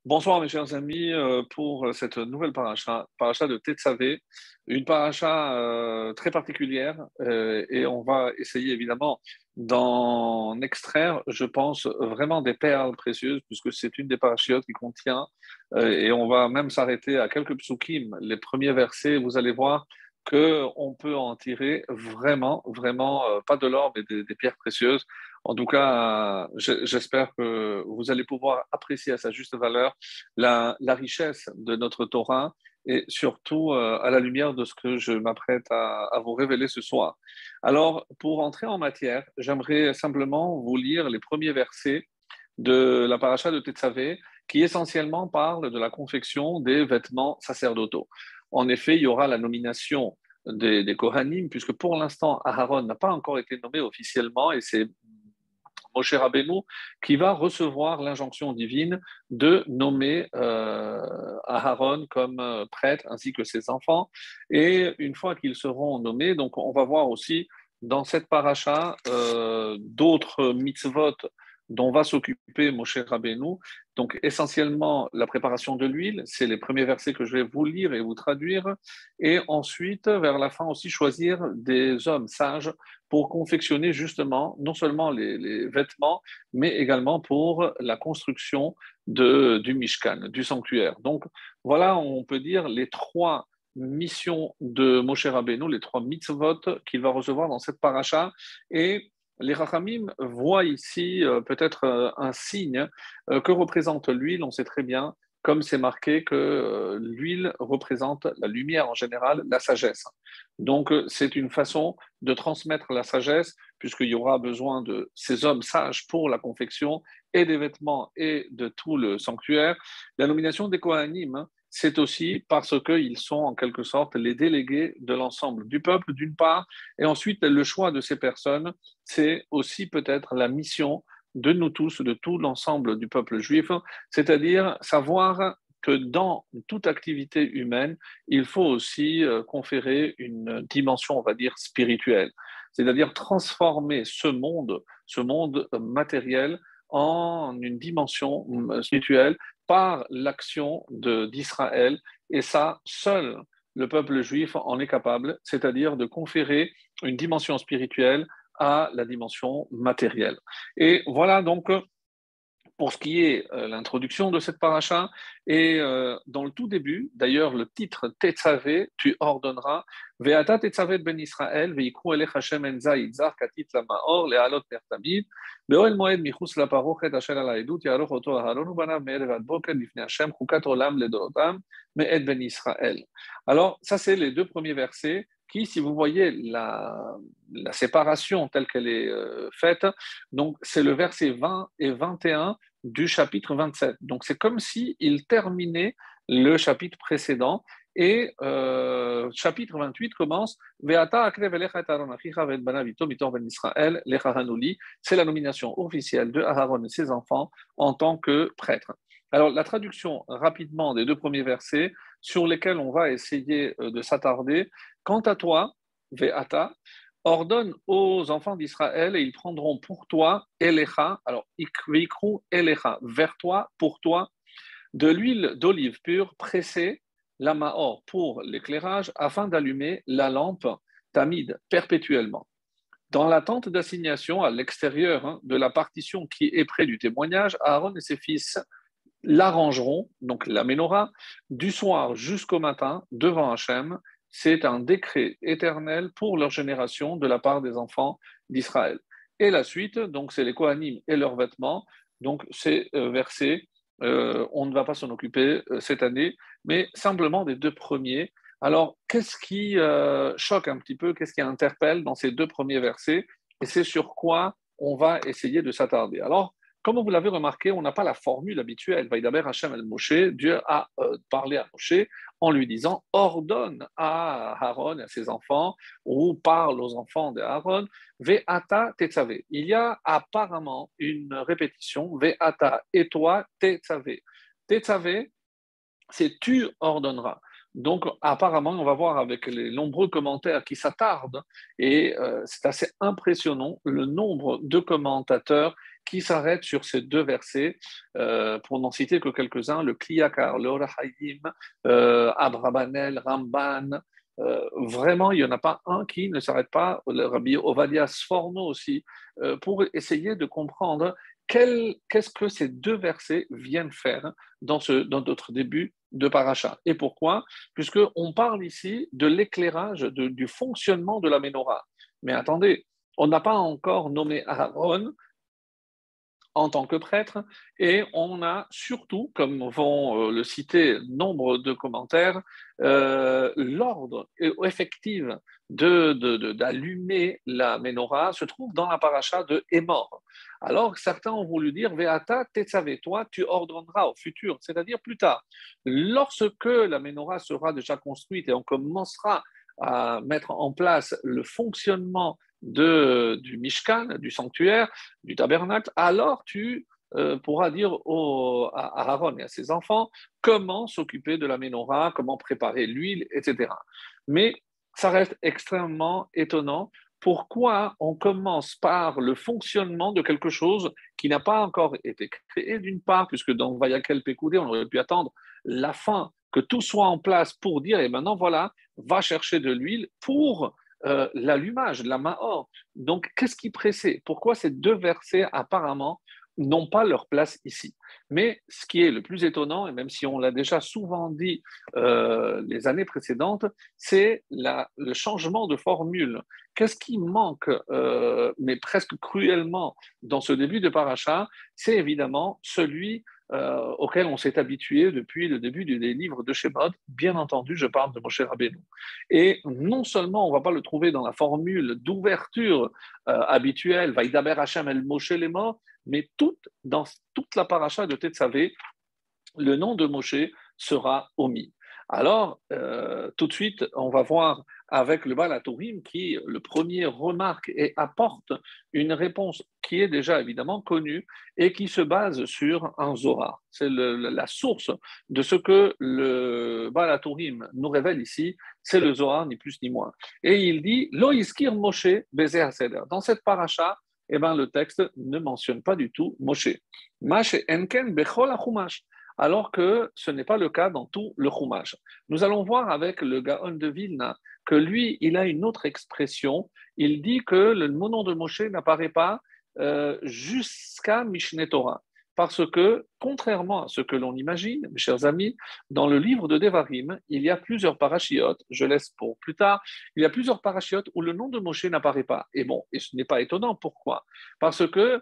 Bonsoir mes chers amis, pour cette nouvelle paracha de Tetzavé, une paracha très particulière et on va essayer évidemment d'en extraire, je pense, vraiment des perles précieuses puisque c'est une des parachiotes qui contient et on va même s'arrêter à quelques psukim, les premiers versets, vous allez voir que on peut en tirer vraiment, pas de l'or mais des pierres précieuses. En tout cas, j'espère que vous allez pouvoir apprécier à sa juste valeur la richesse de notre Torah et surtout à la lumière de ce que je m'apprête à vous révéler ce soir. Alors, pour entrer en matière, j'aimerais simplement vous lire les premiers versets de la paracha de Tetzavé, qui essentiellement parle de la confection des vêtements sacerdotaux. En effet, il y aura la nomination des Kohanim, puisque pour l'instant, Aaron n'a pas encore été nommé officiellement, et c'est Moshe Rabbeinu qui va recevoir l'injonction divine de nommer Aaron comme prêtre ainsi que ses enfants. Et une fois qu'ils seront nommés, donc on va voir aussi dans cette paracha d'autres mitzvot dont va s'occuper Moshe Rabbeinu. Donc essentiellement la préparation de l'huile, c'est les premiers versets que je vais vous lire et vous traduire. Et ensuite, vers la fin aussi, choisir des hommes sages pour confectionner justement non seulement les vêtements, mais également pour la construction du Mishkan, du sanctuaire. Donc voilà, on peut dire les trois missions de Moshe Rabbeinu, les trois mitzvot qu'il va recevoir dans cette paracha. Et les Rachamim voient ici peut-être un signe que représente l'huile. On sait très bien, comme c'est marqué, que l'huile représente la lumière en général, la sagesse. Donc c'est une façon de transmettre la sagesse, puisqu'il y aura besoin de ces hommes sages pour la confection et des vêtements et de tout le sanctuaire. La nomination des Kohanim, hein, c'est aussi parce qu'ils sont en quelque sorte les délégués de l'ensemble du peuple, d'une part, et ensuite le choix de ces personnes, c'est aussi peut-être la mission de nous tous, de tout l'ensemble du peuple juif, c'est-à-dire savoir que dans toute activité humaine, il faut aussi conférer une dimension, on va dire, spirituelle, c'est-à-dire transformer ce monde matériel, en une dimension spirituelle par l'action d'Israël. Et ça, seul le peuple juif en est capable, c'est-à-dire de conférer une dimension spirituelle à la dimension matérielle. Et voilà donc pour ce qui est l'introduction de cette paracha. Et dans le tout début, d'ailleurs, le titre Tetzavé, tu ordonneras, Ve'ata Tetzavé ben Israël, ve'ikru elech Hashem en zayit zar katit lamaor, le'alot pertamid, be'oel moed michus laparochet asher al ha'edut, ya'aroch oto Aharon ubanav me'erev ad boker lifnei Hashem, chukat olam ledorotam, me'ed ben Israël. Alors, ça, c'est les deux premiers versets qui, si vous voyez la séparation telle qu'elle est faite, donc c'est le verset 20 et 21 du chapitre 27. Donc c'est comme s'il terminait le chapitre précédent. Et chapitre 28 commence c'est la nomination officielle de Aaron et ses enfants en tant que prêtres. Alors la traduction rapidement des deux premiers versets sur lesquels on va essayer de s'attarder. Quant à toi, Ve'ata, ordonne aux enfants d'Israël et ils prendront pour toi Elecha, alors Ikvikru Elecha, vers toi, pour toi, de l'huile d'olive pure pressée, la Maor, pour l'éclairage, afin d'allumer la lampe Tamid perpétuellement. Dans la tente d'assignation à l'extérieur de la partition qui est près du témoignage, Aaron et ses fils l'arrangeront, donc la menorah, du soir jusqu'au matin devant Hachem. C'est un décret éternel pour leur génération de la part des enfants d'Israël. Et la suite, donc c'est les Kohanim et leurs vêtements. Donc ces versets, on ne va pas s'en occuper cette année, mais simplement des deux premiers. Alors, qu'est-ce qui choque un petit peu, qu'est-ce qui interpelle dans ces deux premiers versets? Et c'est sur quoi on va essayer de s'attarder. Alors, comme vous l'avez remarqué, on n'a pas la formule habituelle. Vaïdaber Hachem el Moshe, Dieu a parlé à Moshe en lui disant ordonne à Aaron et à ses enfants, ou parle aux enfants d'Aaron, Ve'ata tetzavé. Il y a apparemment une répétition, Ve'ata et toi tetzavé. Tetzavé, c'est tu ordonneras. Donc, apparemment, on va voir avec les nombreux commentaires qui s'attardent, et c'est assez impressionnant le nombre de commentateurs qui s'arrête sur ces deux versets, pour n'en citer que quelques-uns, le Kliyakar, le Or HaYim, Abrabanel, Ramban. Vraiment, il n'y en a pas un qui ne s'arrête pas, le Rabbi Ovadia Sforno aussi, pour essayer de comprendre qu'est-ce que ces deux versets viennent faire dans notre début de paracha. Et pourquoi? Puisqu'on parle ici de l'éclairage, du fonctionnement de la menorah. Mais attendez, on n'a pas encore nommé Aaron en tant que prêtre, et on a surtout, comme vont le citer nombre de commentaires, l'ordre effectif d'allumer la menorah se trouve dans la paracha de Émor. Alors certains ont voulu dire Veata tetzavé, toi tu ordonneras au futur, c'est-à-dire plus tard. Lorsque la menorah sera déjà construite et on commencera à mettre en place le fonctionnement du Mishkan, du sanctuaire, du tabernacle, alors tu pourras dire à Aaron et à ses enfants comment s'occuper de la menorah, comment préparer l'huile, etc. Mais ça reste extrêmement étonnant. Pourquoi on commence par le fonctionnement de quelque chose qui n'a pas encore été créé, d'une part, puisque dans Vayakel Pekoudé, on aurait pu attendre la fin, que tout soit en place pour dire, et maintenant voilà, va chercher de l'huile pour l'allumage, la Mahor. Donc, qu'est-ce qui pressait? Pourquoi ces deux versets, apparemment, n'ont pas leur place ici? Mais ce qui est le plus étonnant, et même si on l'a déjà souvent dit les années précédentes, c'est le changement de formule. Qu'est-ce qui manque, mais presque cruellement, dans ce début de paracha? C'est évidemment celui auquel on s'est habitué depuis le début des livres de Shemot. Bien entendu, je parle de Moshe Rabbeinu. Et non seulement on ne va pas le trouver dans la formule d'ouverture habituelle, Vaïdaber Hashem el Moshe les morts, mais dans toute la paracha de Tetzavé, le nom de Moshe sera omis. Alors, tout de suite, on va voir avec le Baal HaTurim qui, le premier, remarque et apporte une réponse qui est déjà évidemment connue et qui se base sur un Zohar. C'est la source de ce que le Baal HaTurim nous révèle ici, c'est le Zohar, ni plus ni moins. Et il dit, Lo iskir Moshe bezer haseder. Dans cette paracha, eh ben, le texte ne mentionne pas du tout Moshe. Mash enken bechol ha-chumash, alors que ce n'est pas le cas dans tout le Chumash. Nous allons voir avec le Gaon de Vilna que lui, il a une autre expression. Il dit que le nom de Moshe n'apparaît pas jusqu'à Mishneh Torah. Parce que, contrairement à ce que l'on imagine, mes chers amis, dans le livre de Devarim, il y a plusieurs parachiotes, je laisse pour plus tard, il y a plusieurs parachiotes où le nom de Moshe n'apparaît pas. Et bon, et ce n'est pas étonnant, pourquoi? Parce que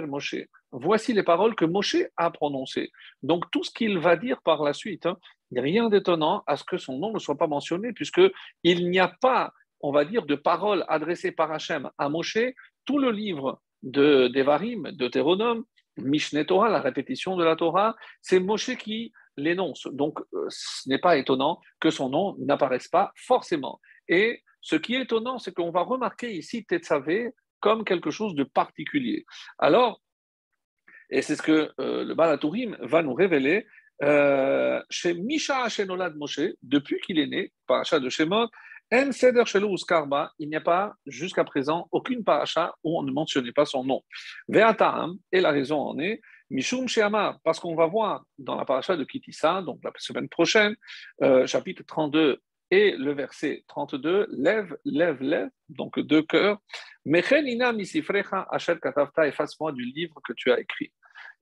Moshe. Voici les paroles que Moshe a prononcées. Donc tout ce qu'il va dire par la suite, il n'y a rien d'étonnant à ce que son nom ne soit pas mentionné, puisqu'il n'y a pas, on va dire, de paroles adressées par Hachem à Moshe. Tout le livre de Devarim, Deutéronome, Mishneh Torah, la répétition de la Torah, c'est Moshe qui l'énonce. Donc ce n'est pas étonnant que son nom n'apparaisse pas forcément. Et ce qui est étonnant, c'est qu'on va remarquer ici Tetzavé comme quelque chose de particulier. Alors, et c'est ce que le Baal HaTurim va nous révéler, chez Misha Shenolad Moshe, depuis qu'il est né, paracha de Shemot, En Seder Shelo Uskarba, il n'y a pas jusqu'à présent aucune paracha où on ne mentionnait pas son nom. Ve'ataam, et la raison en est, Mishum Sheama, parce qu'on va voir dans la paracha de Kitissa, donc la semaine prochaine, chapitre 32 et le verset 32, lève, lève, lève, donc deux cœurs, Mechenina misifrecha asher katavta, efface-moi du livre que tu as écrit.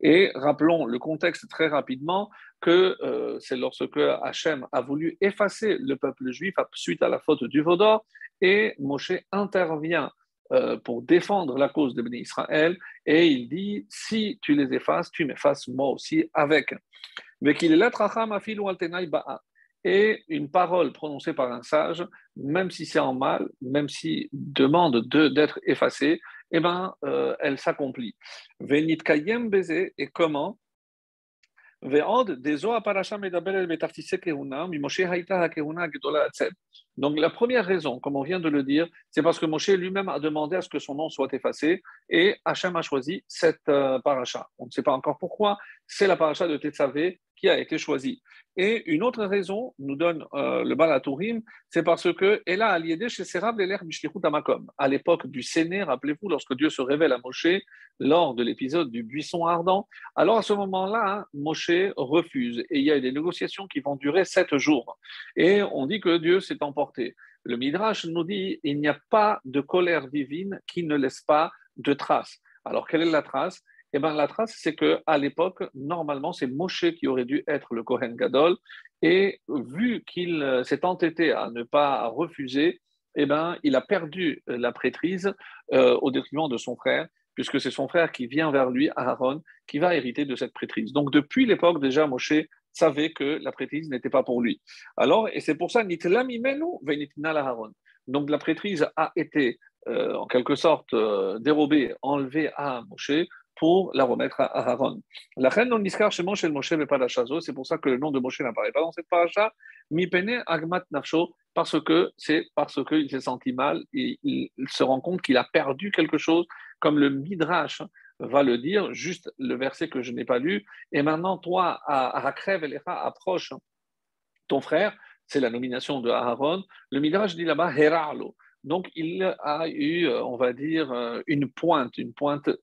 Et rappelons le contexte très rapidement que c'est lorsque Hachem a voulu effacer le peuple juif suite à la faute du Vaudor, et Moshe intervient pour défendre la cause de Béni Israël, et il dit, si tu les effaces, tu m'effaces moi aussi avec. Et une parole prononcée par un sage, même si c'est en mal, même si demande d'être effacée, eh ben, elle s'accomplit. Venit kayem baiser, et comment? Donc la première raison, comme on vient de le dire, c'est parce que Moshe lui-même a demandé à ce que son nom soit effacé, et Hachem a choisi cette paracha. On ne sait pas encore pourquoi, c'est la paracha de Tetzavé qui a été choisi. Et une autre raison, nous donne le Baal HaTurim, c'est parce que Ela Aliédé chez Serab l'Eler Mishlichut Amakom. À l'époque du Séné, rappelez-vous, lorsque Dieu se révèle à Moshe lors de l'épisode du buisson ardent, alors à ce moment-là, Moshe refuse et il y a des négociations qui vont durer 7 jours. Et on dit que Dieu s'est emporté. Le Midrash nous dit il n'y a pas de colère divine qui ne laisse pas de traces. Alors quelle est la trace? Eh bien, la trace, c'est qu'à l'époque, normalement, c'est Moshe qui aurait dû être le Kohen Gadol. Et vu qu'il s'est entêté à ne pas refuser, eh ben, il a perdu la prêtrise au détriment de son frère, puisque c'est son frère qui vient vers lui, Aaron, qui va hériter de cette prêtrise. Donc, depuis l'époque, déjà, Moshe savait que la prêtrise n'était pas pour lui. Alors, et c'est pour ça, Nitla mimenu ve'nitna la Aaron. Donc, la prêtrise a été, en quelque sorte, dérobée, enlevée à Moshe pour la remettre à Aaron. La reine non niskar chez Moshe Moshe mais pas la chazo, c'est pour ça que le nom de Moshe n'apparaît pas dans cette paracha. Mi pene agmat nafsho, parce que c'est parce qu'il s'est senti mal et il se rend compte qu'il a perdu quelque chose, comme le Midrash va le dire, juste le verset que je n'ai pas lu. Et maintenant, toi, à Hakrev Elecha, approche ton frère, c'est la nomination de Aaron. Le Midrash dit là-bas, Heralo. Donc, il a eu, on va dire, une pointe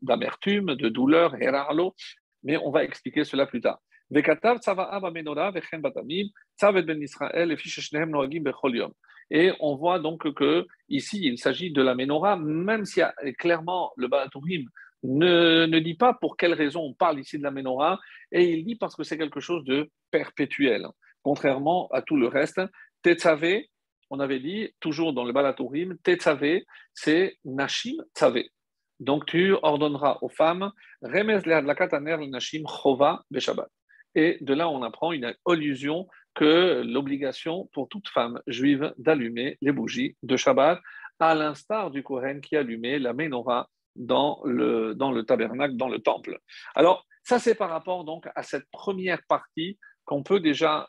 d'amertume, de douleur, Heralo, mais on va expliquer cela plus tard. Vekatav tzava menorah vechen batamim, tzavet ben Israël et ficheshnehem noagim bechol yom. Et on voit donc que ici, il s'agit de la menorah, même si clairement le Baal HaTurim ne dit pas pour quelle raison on parle ici de la menorah, et il dit parce que c'est quelque chose de perpétuel contrairement à tout le reste. Tetzavé, on avait dit, toujours dans le Baal HaTurim, Tetzavé, c'est Nashim Tzavé. Donc tu ordonneras aux femmes, Remez le'adlakater nashim chova beshabbat. Et de là, on apprend une allusion que l'obligation pour toute femme juive d'allumer les bougies de Shabbat, à l'instar du Kohen qui allumait la menorah dans le tabernacle, dans le temple. Alors, ça, c'est par rapport donc à cette première partie qu'on peut déjà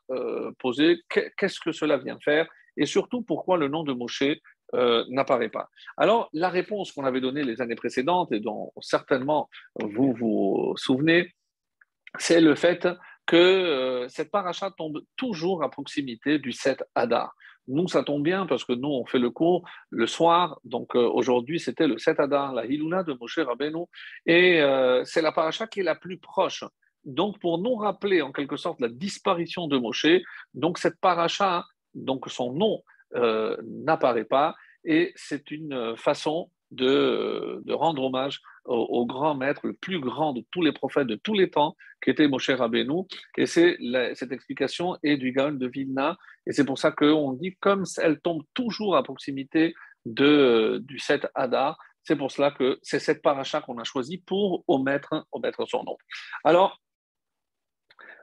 poser qu'est-ce que cela vient faire et surtout pourquoi le nom de Moshe n'apparaît pas. Alors, la réponse qu'on avait donnée les années précédentes et dont certainement vous vous souvenez, c'est le fait que cette paracha tombe toujours à proximité du 7 Adar. Nous, ça tombe bien parce que nous, on fait le cours le soir. Donc, aujourd'hui, c'était le 7 Adar, la Hiloula de Moshe Rabbeinu. Et c'est la paracha qui est la plus proche. Donc, pour nous rappeler en quelque sorte la disparition de Moshe, donc cette paracha, donc son nom n'apparaît pas. Et c'est une façon de rendre hommage au grand maître, le plus grand de tous les prophètes de tous les temps, qui était Moshe Rabbeinu. Et cette explication est du Gaon de Vilna. Et c'est pour ça qu'on dit, comme elle tombe toujours à proximité du 7 Hadar, c'est pour cela que c'est cette paracha qu'on a choisie pour omettre son nom. Alors,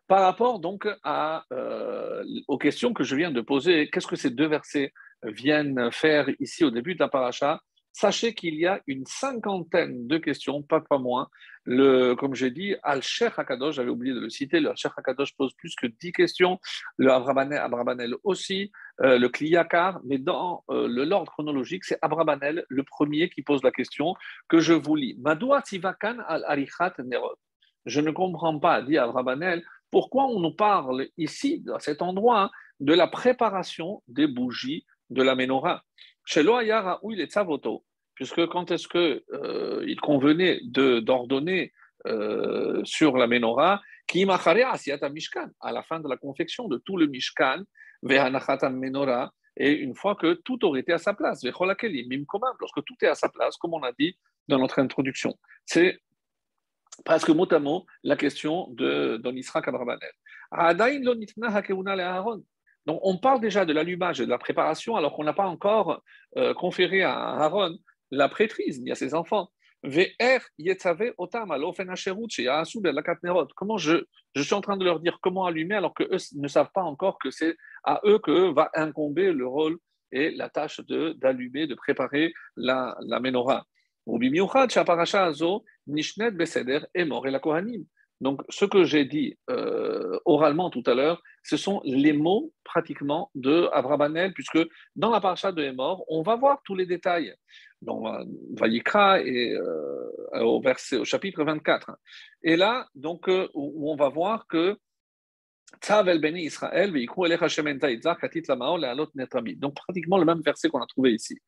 par rapport donc aux questions que je viens de poser, qu'est-ce que ces deux versets viennent faire ici au début de la paracha? Sachez qu'il y a une cinquantaine de questions, pas moins. Comme j'ai dit, Al-Sheikh Hakadosh, j'avais oublié de le citer, le Sheikh Hakadosh pose plus que 10 questions, le Abrabanel aussi, le Kliyakar, mais dans l'ordre chronologique, c'est Abrabanel, le premier qui pose la question que je vous lis. Madoua Tivakan al-Arichat Nerot. Je ne comprends pas, dit Abrabanel, pourquoi on nous parle ici, à cet endroit, de la préparation des bougies de la menorah. Chez Loayara, où il est Tsavoto, puisque quand est-ce qu'il convenait d'ordonner sur la menorah, qui Mishkan, à la fin de la confection de tout le Mishkan, menorah, et une fois que tout aurait été à sa place, lorsque tout est à sa place, comme on a dit dans notre introduction. C'est presque mot à mot la question de Isra Kabrabanel. Donc, on parle déjà de l'allumage et de la préparation alors qu'on n'a pas encore conféré à Aaron la prêtrise ni à ses enfants. Comment je suis en train de leur dire comment allumer alors qu'eux ne savent pas encore que c'est à eux que va incomber le rôle et la tâche d'allumer, de préparer la menorah. Donc, ce que j'ai dit oralement tout à l'heure, ce sont les mots pratiquement de Abrabanel, puisque dans la paracha de Hémor, on va voir tous les détails. Dans Vayikra et au chapitre 24. Et là, donc, où on va voir que Donc, pratiquement le même verset qu'on a trouvé ici.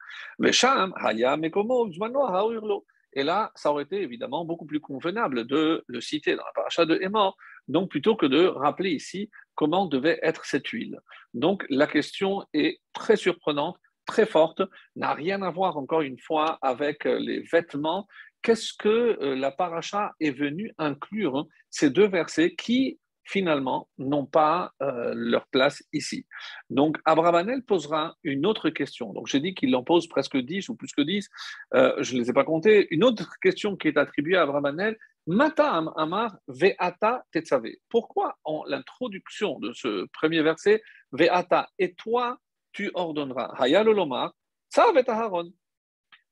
Et là, ça aurait été évidemment beaucoup plus convenable de le citer dans la paracha de Hémor, donc plutôt que de rappeler ici comment devait être cette huile. Donc, la question est très surprenante, très forte, n'a rien à voir encore une fois avec les vêtements. Qu'est-ce que la paracha est venue inclure, hein, ces deux versets qui finalement, n'ont pas leur place ici. Donc, Abravanel posera une autre question. Donc, j'ai dit qu'il en pose presque 10 ou plus que 10. Je ne les ai pas comptés. Une autre question qui est attribuée à Abravanel, Mata Amar Ve'ata Tetzave. Pourquoi en l'introduction de ce premier verset, Ve'ata, et toi, tu ordonneras, Hayal Olomar, Tzav et Aharon.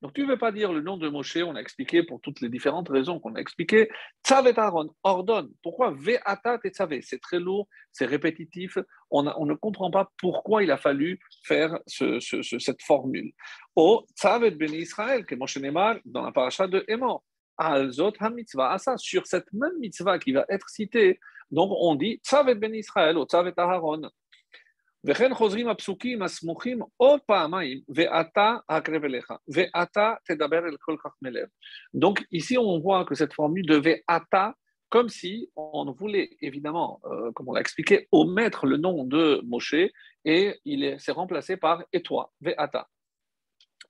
Donc, tu ne veux pas dire le nom de Moshe, on a expliqué pour toutes les différentes raisons qu'on a expliquées. Tzavet Aaron, ordonne. Pourquoi Ve'ata Tetzavé? C'est très lourd, c'est répétitif. On ne comprend pas pourquoi il a fallu faire cette formule. O Tzavet Ben Israël, que Moshe Neymar dans la paracha de Hémor. Alzot HaMitzvah Asa, sur cette même mitzvah qui va être citée. Donc, on dit Tzavet Ben Israël, ou Tzavet Aaron. וכן חוזרים הפסוקים הסמוכים עוד פעמיים, ואתה הקרב אליך, ואתה תדבר אל כל חכמי לב. Donc ici on voit que cette formule de ve'ata, comme si on voulait évidemment, comme on l'a expliqué, omettre le nom de Moshe, et c'est remplacé par et toi, ve'ata.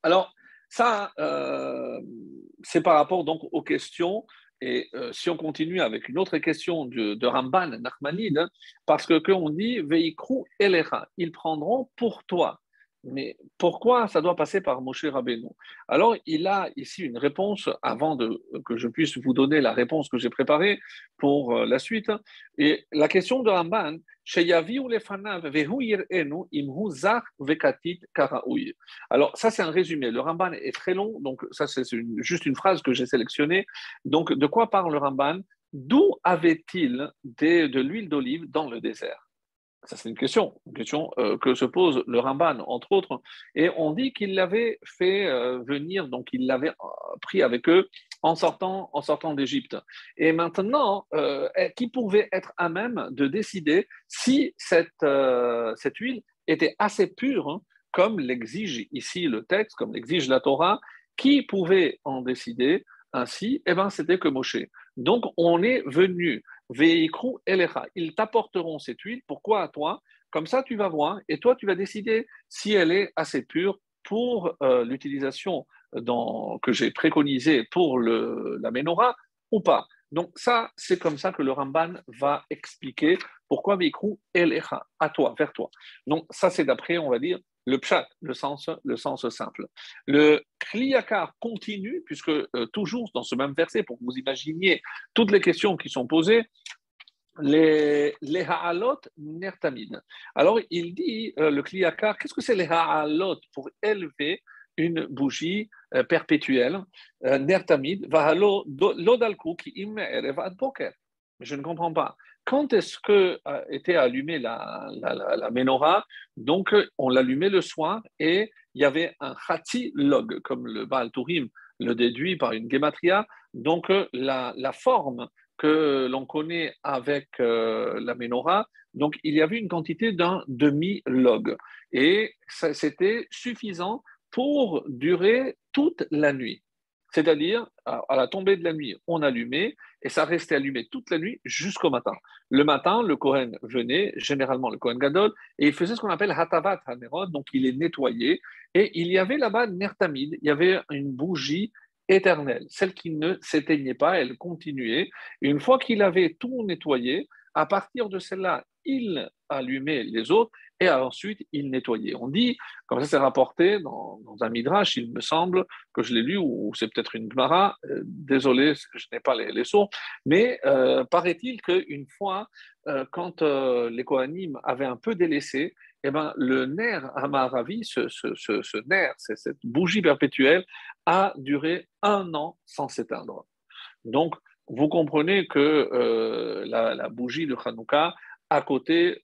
Alors ça, c'est par rapport donc aux questions. Et si on continue avec une autre question de Ramban, Nachmanide, hein, parce que on dit Veikru elecha, ils prendront pour toi. Mais pourquoi ça doit passer par Moshe Rabbeinu? Alors, il a ici une réponse, avant que je puisse vous donner la réponse que j'ai préparée pour la suite. Et la question de Ramban, alors, ça, c'est un résumé. Le Ramban est très long, donc ça, c'est juste une phrase que j'ai sélectionnée. Donc, de quoi parle le Ramban? D'où avait-il de l'huile d'olive dans le désert? Ça, c'est une question que se pose le Ramban, entre autres. Et on dit qu'il l'avait fait venir, donc il l'avait pris avec eux en sortant d'Égypte. Et maintenant, qui pouvait être à même de décider si cette huile était assez pure, hein, comme l'exige ici le texte, comme l'exige la Torah, qui pouvait en décider ainsi? Eh bien, c'était que Moshe. Donc, on est venu Veikru elecha, ils t'apporteront cette huile. Pourquoi à toi? Comme ça, tu vas voir et toi, tu vas décider si elle est assez pure pour l'utilisation que j'ai préconisée pour la menorah ou pas. Donc ça, c'est comme ça que le Ramban va expliquer pourquoi Veikru elecha, à toi, vers toi. Donc ça, c'est d'après, on va dire, le pshat, le sens simple. Le kliyakar continue, puisque toujours dans ce même verset, pour que vous imaginiez toutes les questions qui sont posées, les ha'alot nertamid. Alors, il dit, le kliyakar, qu'est-ce que c'est les ha'alot pour élever une bougie perpétuelle, nertamid, vahalo lodalku ki im erev ad boker. Je ne comprends pas. Quand est-ce que était allumée la menorah? Donc, on l'allumait le soir et il y avait un chati log, comme le Baal Turim le déduit par une gematria. Donc, la forme que l'on connaît avec la menorah, donc il y avait une quantité d'un demi-log. Et c'était suffisant pour durer toute la nuit. C'est-à-dire, à la tombée de la nuit, on allumait et ça restait allumé toute la nuit jusqu'au matin. Le matin, le Kohen venait, généralement le Kohen Gadol, et il faisait ce qu'on appelle Hatavat Hanerot, donc il est nettoyé. Et il y avait là-bas Nertamid, il y avait une bougie éternelle, celle qui ne s'éteignait pas, elle continuait. Et une fois qu'il avait tout nettoyé, à partir de celle-là, il allumait les autres et ensuite il nettoyait. On dit, comme ça c'est rapporté dans un midrash, il me semble que je l'ai lu, ou c'est peut-être une Gemara, désolé, je n'ai pas les sources, mais paraît-il qu'une fois, quand les Kohanim avaient un peu délaissé, eh ben, le nerf Hamaravi, ce nerf, cette bougie perpétuelle, a duré 1 an sans s'éteindre. Donc, vous comprenez que la bougie de Hanouka, à côté,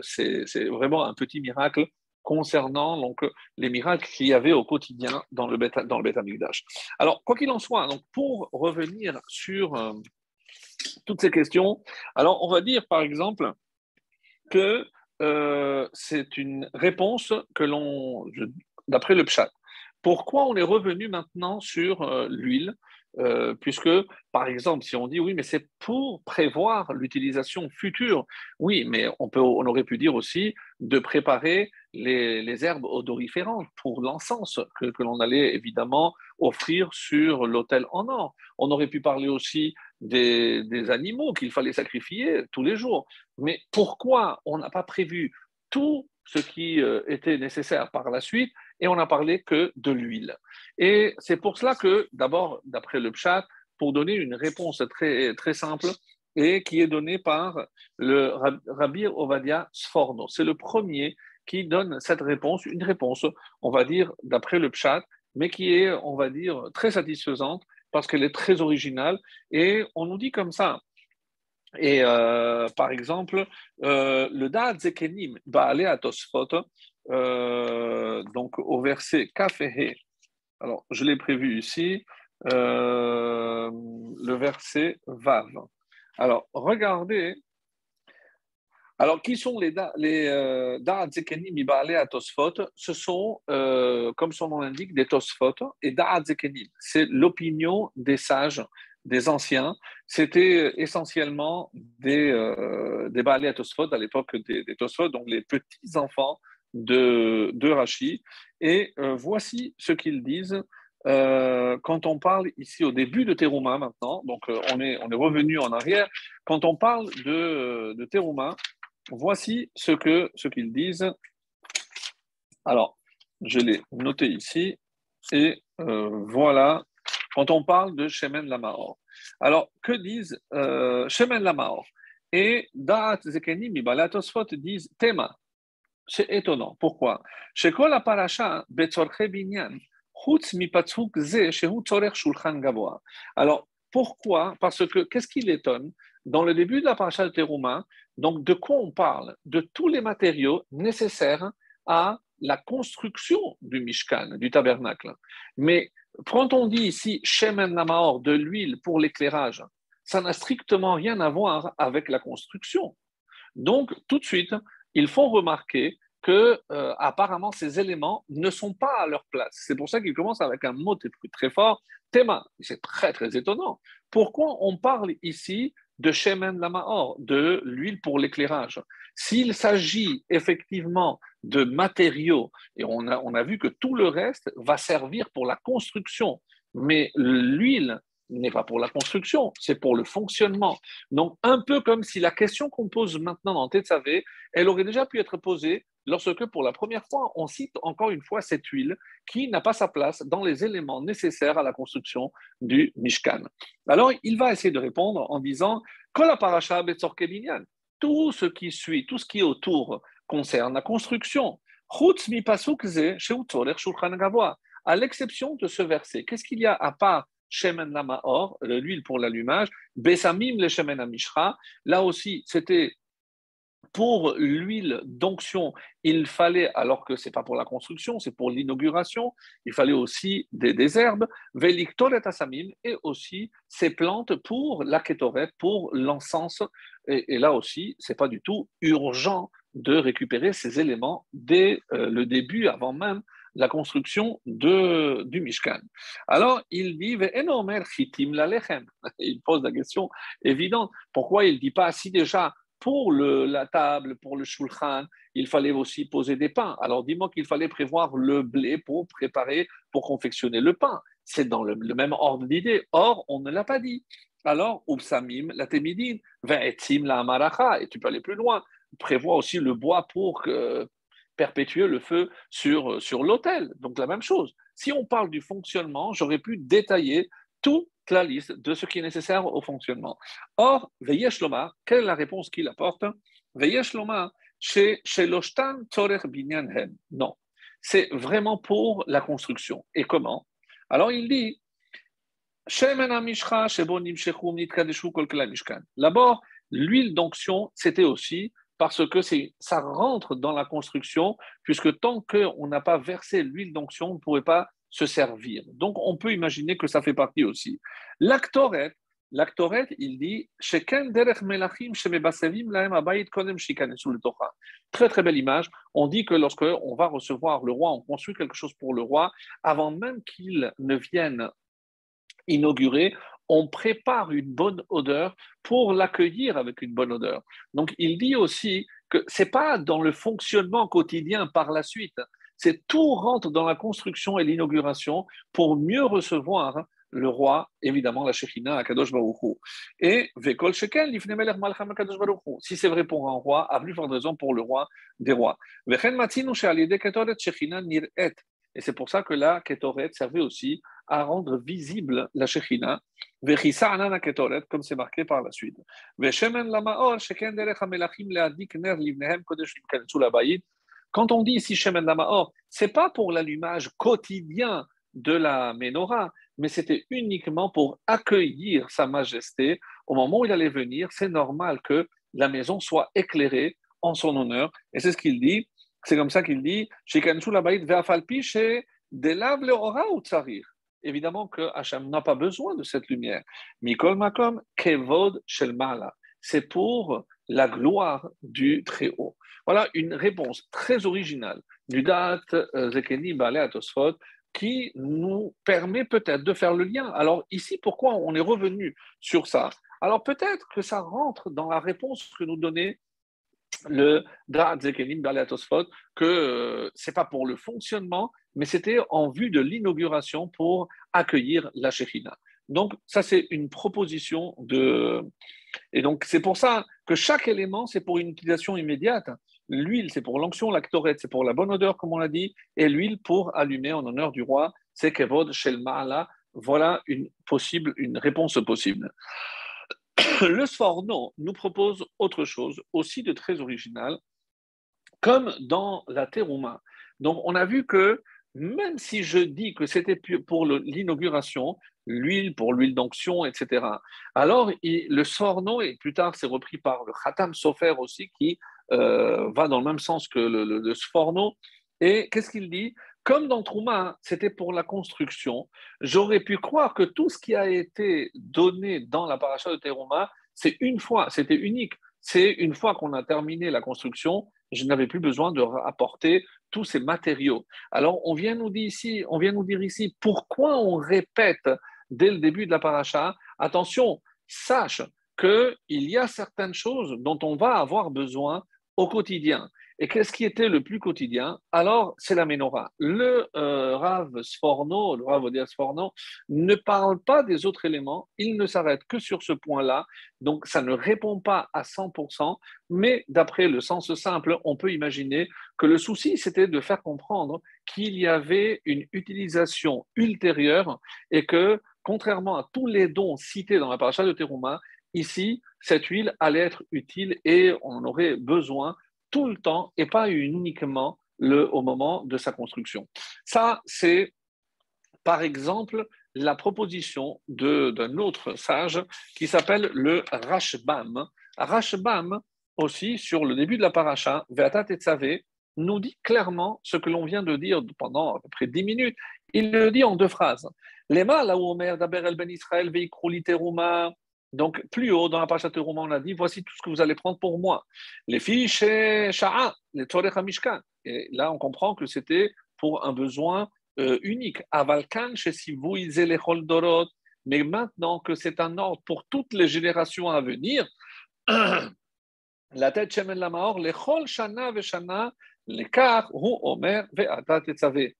c'est vraiment un petit miracle concernant donc, les miracles qu'il y avait au quotidien dans le Beth Amikdash. Alors, quoi qu'il en soit, donc, pour revenir sur toutes ces questions, alors on va dire par exemple que c'est une réponse d'après le Pshat. Pourquoi on est revenu maintenant sur l'huile? Puisque, par exemple, si on dit oui, mais c'est pour prévoir l'utilisation future. Oui, mais on aurait pu dire aussi de préparer les herbes odoriférantes pour l'encens que l'on allait évidemment offrir sur l'autel en or. On aurait pu parler aussi des animaux qu'il fallait sacrifier tous les jours. Mais pourquoi on n'a pas prévu tout ce qui était nécessaire par la suite et on n'a parlé que de l'huile? Et c'est pour cela que, d'abord, d'après le Pshat, pour donner une réponse très, très simple et qui est donnée par le Rabbi Ovadia Sforno. C'est le premier qui donne cette réponse, une réponse, on va dire, d'après le Pshat, mais qui est, on va dire, très satisfaisante parce qu'elle est très originale. Et on nous dit comme ça. Et par exemple, le Da'at Zekenim va aller à Tosfot, donc au verset Kaf et He. Alors, je l'ai prévu ici, le verset Vav. Alors, regardez. Alors, qui sont les Da'at Zekenim Iba'ale à Tosfot? Ce sont, comme son nom l'indique, des Tosfot. Et Da'at Zekenim, c'est l'opinion des sages, des anciens. C'était essentiellement des Ba'ale à Tosfot, à l'époque des Tosfot, donc les petits-enfants de Rashi. Et voici ce qu'ils disent quand on parle ici au début de Teruma maintenant. Donc, on est revenu en arrière. Quand on parle de Teruma, voici ce qu'ils disent. Alors, je l'ai noté ici. Et voilà, quand on parle de Shemen Lamaor. Alors, que disent Shemen Lamaor? Et Da'at Zekenim, Ibalatosfot disent Tema. C'est étonnant. Pourquoi? Chez Kol Parasha, Betzorche Binyan, Chutz Mipatzuk Ze, Shehu Tzorech Shulchan Gavoa. Alors, pourquoi? Parce que, qu'est-ce qui l'étonne? Dans le début de la paracha de Teruma, donc de quoi on parle? De tous les matériaux nécessaires à la construction du Mishkan, du tabernacle. Mais quand on dit ici Shemen Lamaor, de l'huile pour l'éclairage, ça n'a strictement rien à voir avec la construction. Donc, tout de suite, ils font remarquer que apparemment ces éléments ne sont pas à leur place. C'est pour ça qu'ils commencent avec un mot très fort, Théma. C'est très très étonnant. Pourquoi on parle ici de Shemen Lamaor, de l'huile pour l'éclairage? S'il s'agit effectivement de matériaux, et on a vu que tout le reste va servir pour la construction, mais l'huile n'est pas pour la construction, c'est pour le fonctionnement. Donc, un peu comme si la question qu'on pose maintenant dans Tetzavé, elle aurait déjà pu être posée lorsque, pour la première fois, on cite encore une fois cette huile qui n'a pas sa place dans les éléments nécessaires à la construction du Mishkan. Alors, il va essayer de répondre en disant Kol parasha betzorke binyan. Tout ce qui suit, tout ce qui est autour concerne la construction. Chutz mi pasuk ze sheu tzorech shulchan gavoa. À l'exception de ce verset, qu'est-ce qu'il y a à part Shemen Lamaor, l'huile pour l'allumage, Besamim le Shemen Amishra. Là aussi, c'était pour l'huile d'onction, il fallait, alors que ce n'est pas pour la construction, c'est pour l'inauguration, il fallait aussi des herbes, Veliktoret Asamim, et aussi ces plantes pour la kétoret, pour l'encens. Et là aussi, ce n'est pas du tout urgent de récupérer ces éléments dès le début, avant même la construction du Mishkan. Alors, il dit, il pose la question évidente, pourquoi il ne dit pas, si déjà pour la table, pour le shulchan, il fallait aussi poser des pains. Alors dis-moi qu'il fallait prévoir le blé pour préparer, pour confectionner le pain. C'est dans le même ordre d'idée. Or, on ne l'a pas dit. Alors, Ubsamim, la témidine, Ve'etzim, la amaracha, et tu peux aller plus loin. Prévois aussi le bois pour perpétuer le feu sur l'autel. Donc la même chose. Si on parle du fonctionnement, j'aurais pu détailler toute la liste de ce qui est nécessaire au fonctionnement. Or, Veyesh Lomar, quelle est la réponse qu'il apporte? Veyesh Lomar, chez Loshtan Tzorech Binyan Hem. Non, c'est vraiment pour la construction. Et comment? Alors il dit, D'abord, l'huile d'onction, c'était aussi parce que ça rentre dans la construction, puisque tant qu'on n'a pas versé l'huile d'onction, on ne pourrait pas se servir. Donc, on peut imaginer que ça fait partie aussi. L'actoret, L'actoret, il dit Sheken derech melachim shemebasevim lahem habayit kodem shikanesu letocha. Très très belle image. On dit que lorsque on va recevoir le roi, on construit quelque chose pour le roi, avant même qu'il ne vienne inaugurer, on prépare une bonne odeur pour l'accueillir avec une bonne odeur. Donc il dit aussi que c'est pas dans le fonctionnement quotidien par la suite, c'est tout rentre dans la construction et l'inauguration pour mieux recevoir le roi, évidemment la Shekhinah à Kadosh Baruch Hu. Et Vekol Sheken, Lifnei Melech Malcham Kadosh Baruch Hu. Si c'est vrai pour un roi, à plus forte raison pour le roi des rois. Vechen Matzinu She'al Yedei Ketoret Shekhinah Nir'et. Et c'est pour ça que la Ketoret servait aussi à rendre visible la Shekhinah, Vechissa Anana Ketoret, comme c'est marqué par la suite. Veshemen Lamaor Sheken Derech HaMelachim Le'adik Ner Livnehem Kodesh Limkanetsu Labayit. Quand on dit ici Shemen Lamaor, c'est pas pour l'allumage quotidien de la Ménorah, mais c'était uniquement pour accueillir Sa Majesté au moment où il allait venir. C'est normal que la maison soit éclairée en son honneur, et c'est ce qu'il dit. C'est comme ça qu'il dit Shikanshu labayit ve'afalpi she delav leora ou tsarir. Évidemment que Hachem n'a pas besoin de cette lumière. Mikol makom kevod shel mala. C'est pour la gloire du Très-Haut. Voilà une réponse très originale du Da'at Zekeni Baalei HaTosfot qui nous permet peut-être de faire le lien. Alors ici, pourquoi on est revenu sur ça? Alors peut-être que ça rentre dans la réponse que nous donnait le Da'at Zekenim Baalei HaTosfot, que c'est pas pour le fonctionnement, mais c'était en vue de l'inauguration pour accueillir la Shekhinah. Donc ça c'est une proposition de... Et donc c'est pour ça que chaque élément c'est pour une utilisation immédiate. L'huile c'est pour l'onction, la ktoret c'est pour la bonne odeur comme on l'a dit, et l'huile pour allumer en honneur du roi, c'est kevod shel ma'ala. Voilà une réponse possible. Le Sforno nous propose autre chose, aussi de très original, comme dans la Terouma. Donc, on a vu que même si je dis que c'était pour l'inauguration, l'huile pour l'huile d'onction, etc., alors le Sforno, et plus tard c'est repris par le Khatam Sofer aussi, qui va dans le même sens que le Sforno. Et qu'est-ce qu'il dit? Comme dans Trouma, c'était pour la construction, j'aurais pu croire que tout ce qui a été donné dans la paracha de Terouma, c'est une fois, c'était unique. C'est une fois qu'on a terminé la construction, je n'avais plus besoin de rapporter tous ces matériaux. Alors, on vient nous dire ici pourquoi on répète dès le début de la paracha, attention, sache qu'il y a certaines choses dont on va avoir besoin au quotidien. Et qu'est-ce qui était le plus quotidien? Alors, c'est la Ménorah. Le Rav Sforno, le Rav Odia Sforno, ne parle pas des autres éléments, il ne s'arrête que sur ce point-là, donc ça ne répond pas à 100%, mais d'après le sens simple, on peut imaginer que le souci, c'était de faire comprendre qu'il y avait une utilisation ultérieure et que, contrairement à tous les dons cités dans la paracha de Teruma, ici, cette huile allait être utile et on en aurait besoin tout le temps et pas uniquement au moment de sa construction. Ça, c'est par exemple la proposition d'un autre sage qui s'appelle le Rashbam. Rashbam, aussi, sur le début de la paracha, Ve'ata Tetzavé, nous dit clairement ce que l'on vient de dire pendant à peu près 10 minutes. Il le dit en deux phrases. Lema, là où Omer, Daber el Ben Israël, Veikru Teruma. Donc, plus haut dans la paracha Teruma, on a dit voici tout ce que vous allez prendre pour moi. Les fiches Sha'a, les Torech Mishkan. Et là, on comprend que c'était pour un besoin unique. Avalkan chez Sivou Izelechol Dorot. Mais maintenant que c'est un ordre pour toutes les générations à venir, la tête Shemen Lamaor, Lechol Shana Veshana, Lekar Hu Omer Ve'ata Tetzavé.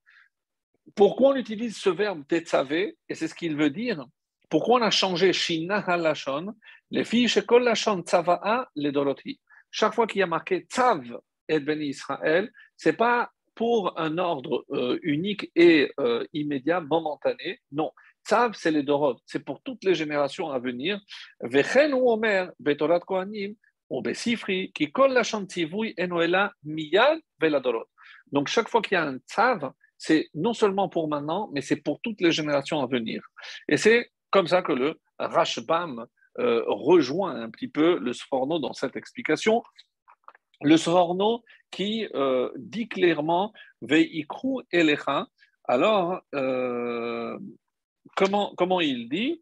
Pourquoi on utilise ce verbe Tetzavé? Et c'est ce qu'il veut dire. Pourquoi on a changé Shina Halashon, les filles Shekol Lashon Tzava'a les Doroti. Chaque fois qu'il y a marqué Tzav et Beni Israël, c'est pas pour un ordre unique et immédiat, momentané. Non. Tzav, c'est les Dorot. C'est pour toutes les générations à venir. Vechen ou Omer, Betorat Kohanim, ou Besifri, qui kol Lashon Tzivui Enoela Miyad Veladorot. Donc, chaque fois qu'il y a un Tzav, c'est non seulement pour maintenant, mais c'est pour toutes les générations à venir. Et c'est comme ça que le Rashbam rejoint un petit peu le Sforno dans cette explication. Le Sforno qui dit clairement Veikru Elecha. Alors, comment il dit?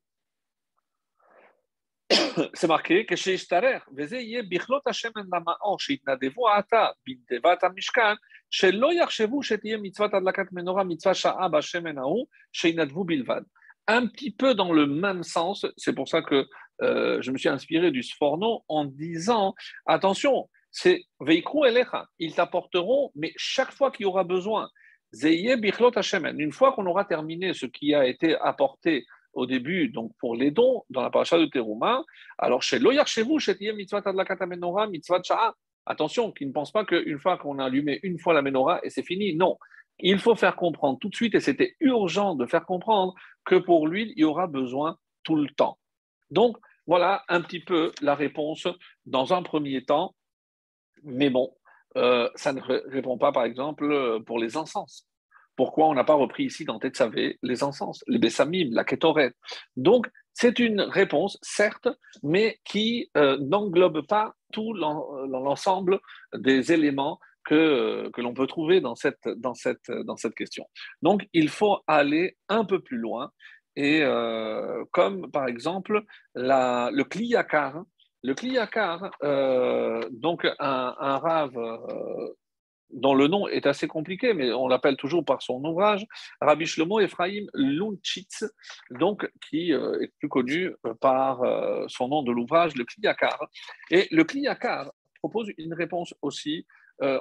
c'est marqué que chez Ishtarer, Vezeye Bichlot Hashem en Lamao, Shitnadevu Ata, Bintevat Amishkan, Shelo Yachshevu, Shetiye Mitzvat Adlakat Menora, Mitzvah Sha'a Bashem Enahu, Sheinadvu Bilvad. Un petit peu dans le même sens, c'est pour ça que je me suis inspiré du Sforno en disant attention, c'est Veikru Elecha, ils t'apporteront, mais chaque fois qu'il y aura besoin. Zeye Bichlot Hashem, une fois qu'on aura terminé ce qui a été apporté au début, donc pour les dons, dans la paracha de Teruma, alors chez Lo Yarchevu, chez Tiyem Mitzvah Adlakat Menorah, Mitzvah Sha'a, attention, qu'ils ne pensent pas qu'une fois qu'on a allumé une fois la menorah et c'est fini, non. Il faut faire comprendre tout de suite, et c'était urgent de faire comprendre que pour l'huile, il y aura besoin tout le temps. Donc, voilà un petit peu la réponse dans un premier temps, mais bon, ça ne répond pas, par exemple, pour les encens. Pourquoi on n'a pas repris ici dans Tetzavé les encens, les bessamim, la kétoret. Donc, c'est une réponse, certes, mais qui n'englobe pas tout l'ensemble des éléments que l'on peut trouver dans cette question. Donc, il faut aller un peu plus loin, et comme par exemple le kliyakar. Le kliyakar, donc un rave dont le nom est assez compliqué, mais on l'appelle toujours par son ouvrage, Rabbi Shlomo Ephraim Luntschitz, donc qui est plus connu par son nom de l'ouvrage, le Kliyakar. Et le Kliyakar propose une réponse aussi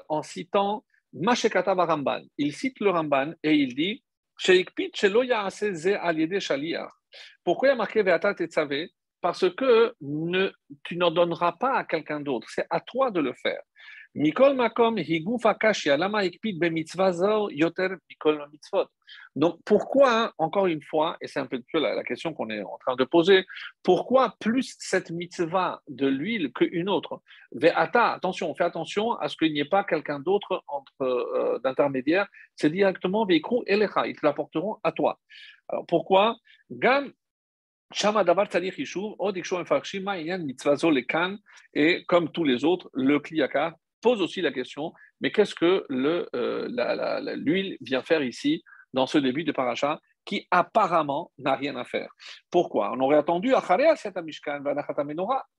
en citant Mashekata Ramban. Il cite le Ramban et il dit Sheikpit shelo ya'aseh ze al yedei shaliach. Pourquoi il y a marqué Ve'ata tetzavé? Parce que tu n'en donneras pas à quelqu'un d'autre, c'est à toi de le faire. Mikol makom higuf akashia lama ikpid bemitzvah zo yoter mikol mitzvot. Donc pourquoi, encore une fois, et c'est un peu la question qu'on est en train de poser, pourquoi plus cette mitzvah de l'huile qu'une autre? Ve'ata, attention, fais attention à ce qu'il n'y ait pas quelqu'un d'autre d'intermédiaire, c'est directement veikru elecha, ils te l'apporteront à toi. Alors pourquoi? Gam et comme tous les autres, le kliyakar pose aussi la question, mais qu'est-ce que l'huile vient faire ici dans ce début de paracha qui apparemment n'a rien à faire? Pourquoi? On aurait attendu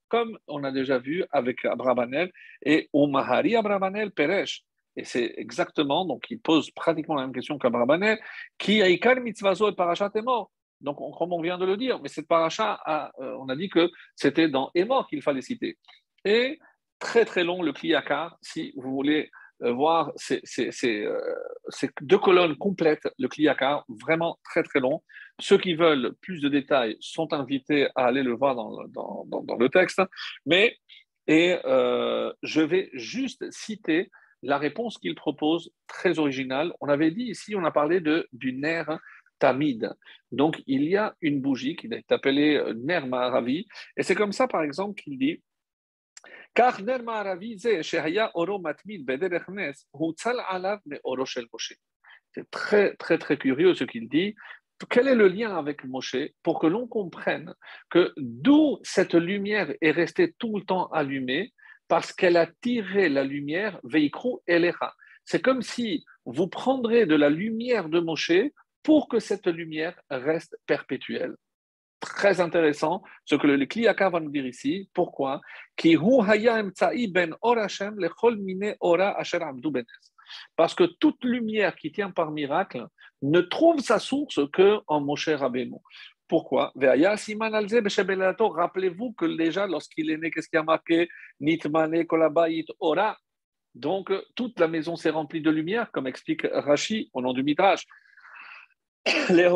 comme on a déjà vu avec Abravanel et Umahari Abravanel Peresh. Et c'est exactement, donc il pose pratiquement la même question qu'Abravanel, qui a ikar mitzvazo et parachat est mort. Donc, comme on vient de le dire, mais cette paracha, on a dit que c'était dans Émor qu'il fallait citer. Et très très long le Kliyakar, si vous voulez voir ces deux colonnes complètes, le Kliyakar, vraiment très très long. Ceux qui veulent plus de détails sont invités à aller le voir dans le texte. Je vais juste citer la réponse qu'il propose, très originale. On avait dit ici, on a parlé du nerf Tamid. Donc, il y a une bougie qui est appelée Ner Maharavi, et c'est comme ça, par exemple, qu'il dit car Ner Maharavi, Shehaya Oro Matmid Bederech Nes, Hutzal Alav Me Oro Shel Moshe. C'est très, très, très curieux ce qu'il dit. Quel est le lien avec Moshe pour que l'on comprenne que d'où cette lumière est restée tout le temps allumée, parce qu'elle a tiré la lumière, Veikru Elecha. C'est comme si vous prendrez de la lumière de Moshe pour que cette lumière reste perpétuelle. Très intéressant ce que le Kliyakar va nous dire ici. Pourquoi? Parce que toute lumière qui tient par miracle ne trouve sa source qu'en Moshe Rabbeinu. Pourquoi? Rappelez-vous que déjà, lorsqu'il est né, qu'est-ce qui a marqué? Nitmane kolabayit ora. Donc, toute la maison s'est remplie de lumière, comme explique Rashi au nom du Midrash. Le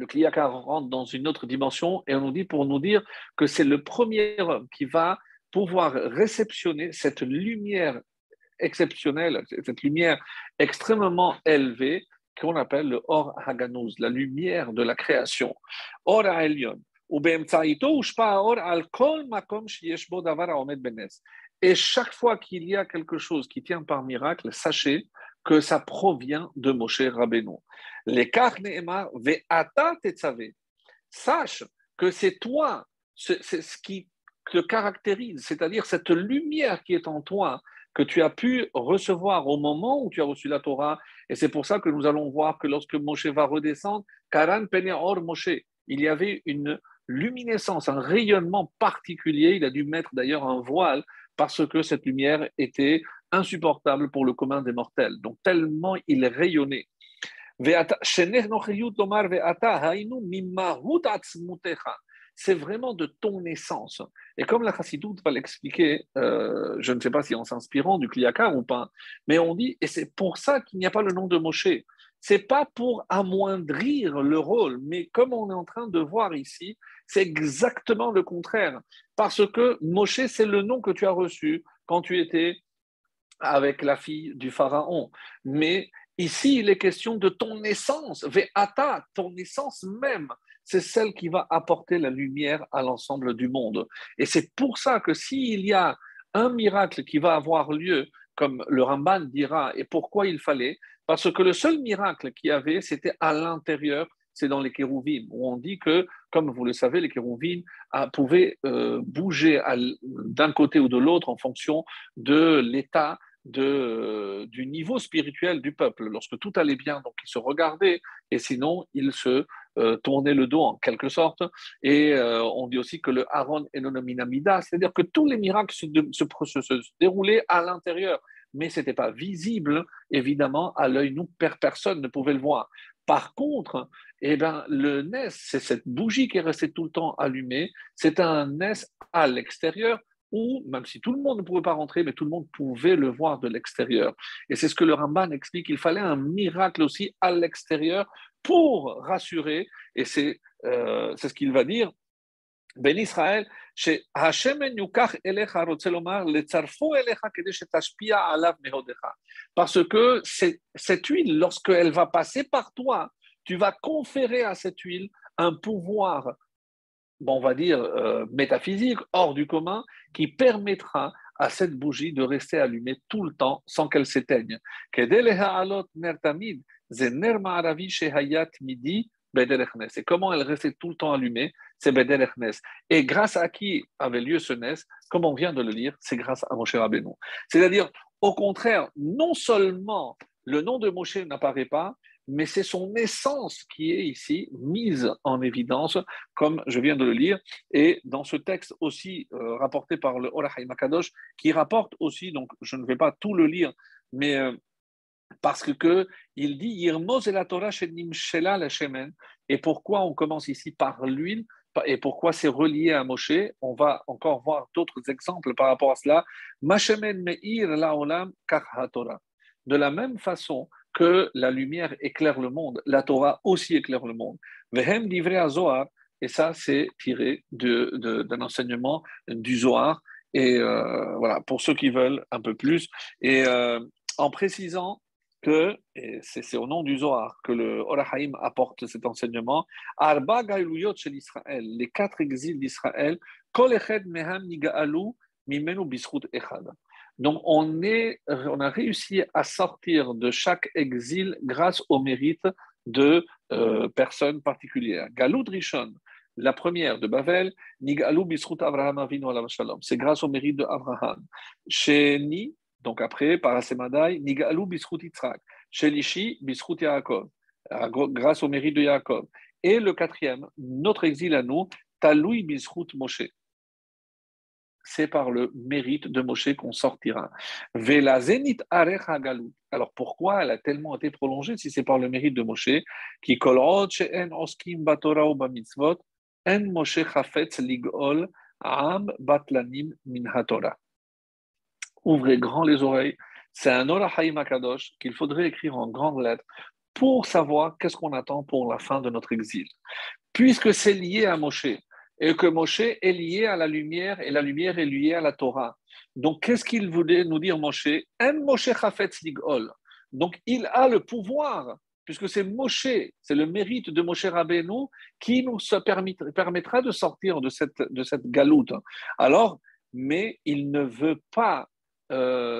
Kliyakar rentre dans une autre dimension et on nous dit pour nous dire que c'est le premier homme qui va pouvoir réceptionner cette lumière exceptionnelle, cette lumière extrêmement élevée qu'on appelle le Or Haganuz, la lumière de la création. Or Ha'elyon. Et chaque fois qu'il y a quelque chose qui tient par miracle, sachez que ça provient de Moshe Rabbeinu. Les Ne'emar ve'ata tetzavé. Sache que c'est toi, c'est ce qui te caractérise, c'est-à-dire cette lumière qui est en toi, que tu as pu recevoir au moment où tu as reçu la Torah. Et c'est pour ça que nous allons voir que lorsque Moshe va redescendre, Karan Pene Or Moshe, il y avait une luminescence, un rayonnement particulier. Il a dû mettre d'ailleurs un voile parce que cette lumière était insupportable pour le commun des mortels. Donc tellement il rayonnait. C'est vraiment de ton essence. Et comme la Chassidoute va l'expliquer, je ne sais pas si en s'inspirant du Kliyakar ou pas, mais on dit, et c'est pour ça qu'il n'y a pas le nom de Moshe. C'est pas pour amoindrir le rôle, mais comme on est en train de voir ici, c'est exactement le contraire. Parce que Moshe, c'est le nom que tu as reçu quand tu étais avec la fille du pharaon. Mais ici, il est question de ton essence, Ve'ata, ton essence même. C'est celle qui va apporter la lumière à l'ensemble du monde. Et c'est pour ça que s'il y a un miracle qui va avoir lieu, comme le Ramban dira, et pourquoi il fallait, parce que le seul miracle qu'il y avait, c'était à l'intérieur, c'est dans les kérouvim, où on dit que, comme vous le savez, les kérouvim pouvaient bouger d'un côté ou de l'autre en fonction de l'état du niveau spirituel du peuple. Lorsque tout allait bien, donc ils se regardaient, et sinon ils se tournaient le dos en quelque sorte. Et on dit aussi que le Aaron Enonominamida, c'est-à-dire que tous les miracles se déroulaient à l'intérieur, mais ce n'était pas visible, évidemment, à l'œil nu, personne ne pouvait le voir. Par contre, eh ben, le NES, c'est cette bougie qui est restée tout le temps allumée, c'est un NES à l'extérieur, où, même si tout le monde ne pouvait pas rentrer, mais tout le monde pouvait le voir de l'extérieur. Et c'est ce que le Ramban explique, il fallait un miracle aussi à l'extérieur pour rassurer, et c'est ce qu'il va dire, Ben Israël, chez Hashem yukach elecha rotze lomar letzarfo elecha kede shetashpia alav mehodecha. Parce que cette huile, lorsqu'elle va passer par toi, tu vas conférer à cette huile un pouvoir, bon, on va dire, métaphysique, hors du commun, qui permettra à cette bougie de rester allumée tout le temps sans qu'elle s'éteigne. Et comment elle restait tout le temps allumée? C'est Bederech Nes. Et grâce à qui avait lieu ce Nes? Comme on vient de le lire, c'est grâce à Moshe Rabbeinu. C'est-à-dire, au contraire, non seulement le nom de Moshe n'apparaît pas, mais c'est son essence qui est ici mise en évidence, comme je viens de le lire, et dans ce texte aussi rapporté par le Or HaChaim HaKadosh, qui rapporte aussi, donc je ne vais pas tout le lire, mais parce que il dit Yirmoz la Torah shenimshela la shemen. Et pourquoi on commence ici par l'huile et pourquoi c'est relié à Moshe? On va encore voir d'autres exemples par rapport à cela. Mashemen meir laolam kach haTorah. De la même façon que la lumière éclaire le monde, la Torah aussi éclaire le monde. Vehem divrei Zohar, et ça c'est tiré d'un enseignement du Zohar. Et voilà, pour ceux qui veulent un peu plus. Et en précisant que, et c'est au nom du Zohar que le Or HaChaim apporte cet enseignement, Arba Gailuyot shel Israël, les 4 exils d'Israël, Kol eched meham niga'alu mimenu bischut echad. Donc on a réussi à sortir de chaque exil grâce au mérite de personnes particulières. Galut Rishon, la première de Babel, Niga'alu bischut Avraham Avinu alav shalom, c'est grâce au mérite de Abraham. Sheni, donc après, par Asemadai, Nigalou Bischut Yitzhak, Shelishi Bischut Yaakov, grâce au mérite de Yaakov. Et le quatrième, notre exil à nous, Taloui Bischut Moshe. C'est par le mérite de Moshe qu'on sortira. Vela Zenit Arecha Galut. Alors pourquoi elle a tellement été prolongée si c'est par le mérite de Moshe qui kolot she'en oskim batorah ou bamitzvot en Moshe chafetz ligol am batlanim min haTorah. Ouvrez grand les oreilles. C'est un Or HaChaim HaKadosh qu'il faudrait écrire en grandes lettres pour savoir qu'est-ce qu'on attend pour la fin de notre exil. Puisque c'est lié à Moshe, et que Moshe est lié à la lumière, et la lumière est liée à la Torah. Donc, qu'est-ce qu'il voulait nous dire Moshe? En Moshe chafetz ligol. Donc, il a le pouvoir, puisque c'est Moshe, c'est le mérite de Moshe Rabbeinu qui nous permettra de sortir de cette galoute. Alors, mais il ne veut pas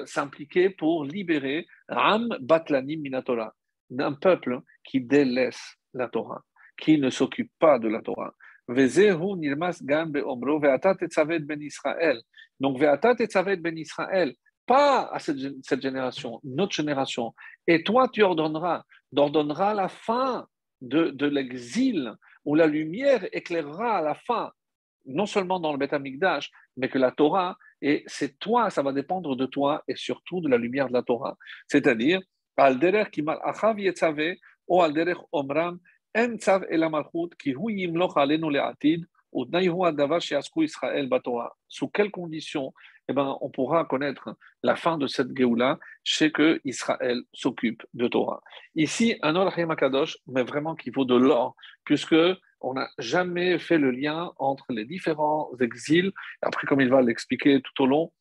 s'impliquer pour libérer Ram Batlanim Minatora, d'un peuple qui délaisse la Torah, qui ne s'occupe pas de la Torah. Vezehu nirmas gam be'omro ve'ata tetzavet ben Israël. Donc ve'ata tetzavet ben Israël, pas à cette génération, notre génération. Et toi, tu ordonneras la fin de l'exil. où la lumière éclairera à la fin, non seulement dans le Beth Amikdash, mais que la Torah, et c'est toi, ça va dépendre de toi et surtout de la lumière de la Torah. C'est-à-dire, al derer kimal achav yetzave, ou al derer omram, en tzav el amalchut, ki hu yimloch alenu le'atid, ou naïhu adavar she'asku Israël batorah. Sous quelles conditions on pourra connaître la fin de cette Géoula, c'est que Israël s'occupe de Torah. Ici, un Orachem Akadosh, mais vraiment qui vaut de l'or, puisque on n'a jamais fait le lien entre les différents exils. Après, comme il va l'expliquer tout au long,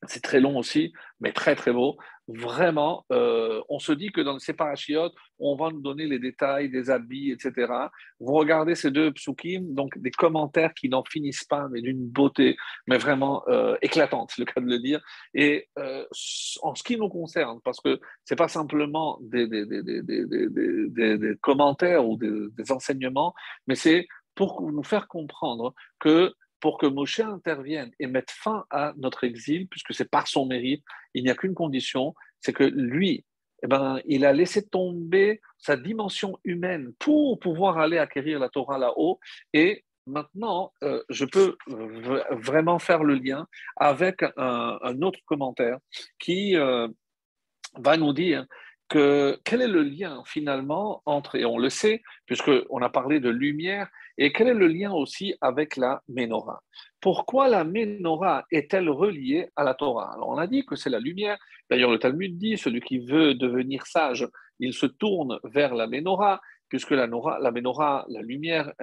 c'est très long aussi, mais très très beau. Vraiment, on se dit que dans ces parachiotes, on va nous donner les détails des habits, etc. Vous regardez ces deux psukim, donc des commentaires qui n'en finissent pas, mais d'une beauté, mais vraiment éclatante, c'est le cas de le dire. Et en ce qui nous concerne, parce que c'est pas simplement des commentaires ou des enseignements, mais c'est pour nous faire comprendre que pour que Moshe intervienne et mette fin à notre exil, puisque c'est par son mérite, il n'y a qu'une condition, c'est que lui, il a laissé tomber sa dimension humaine pour pouvoir aller acquérir la Torah là-haut. Et maintenant, je peux vraiment faire le lien avec un autre commentaire qui va nous dire que quel est le lien finalement entre, et on le sait, puisqu'on a parlé de lumière, et quel est le lien aussi avec la Ménorah. Pourquoi la Ménorah est-elle reliée à la Torah? Alors on a dit que c'est la lumière, d'ailleurs le Talmud dit, celui qui veut devenir sage, il se tourne vers la Ménorah, puisque la Ménorah, la lumière,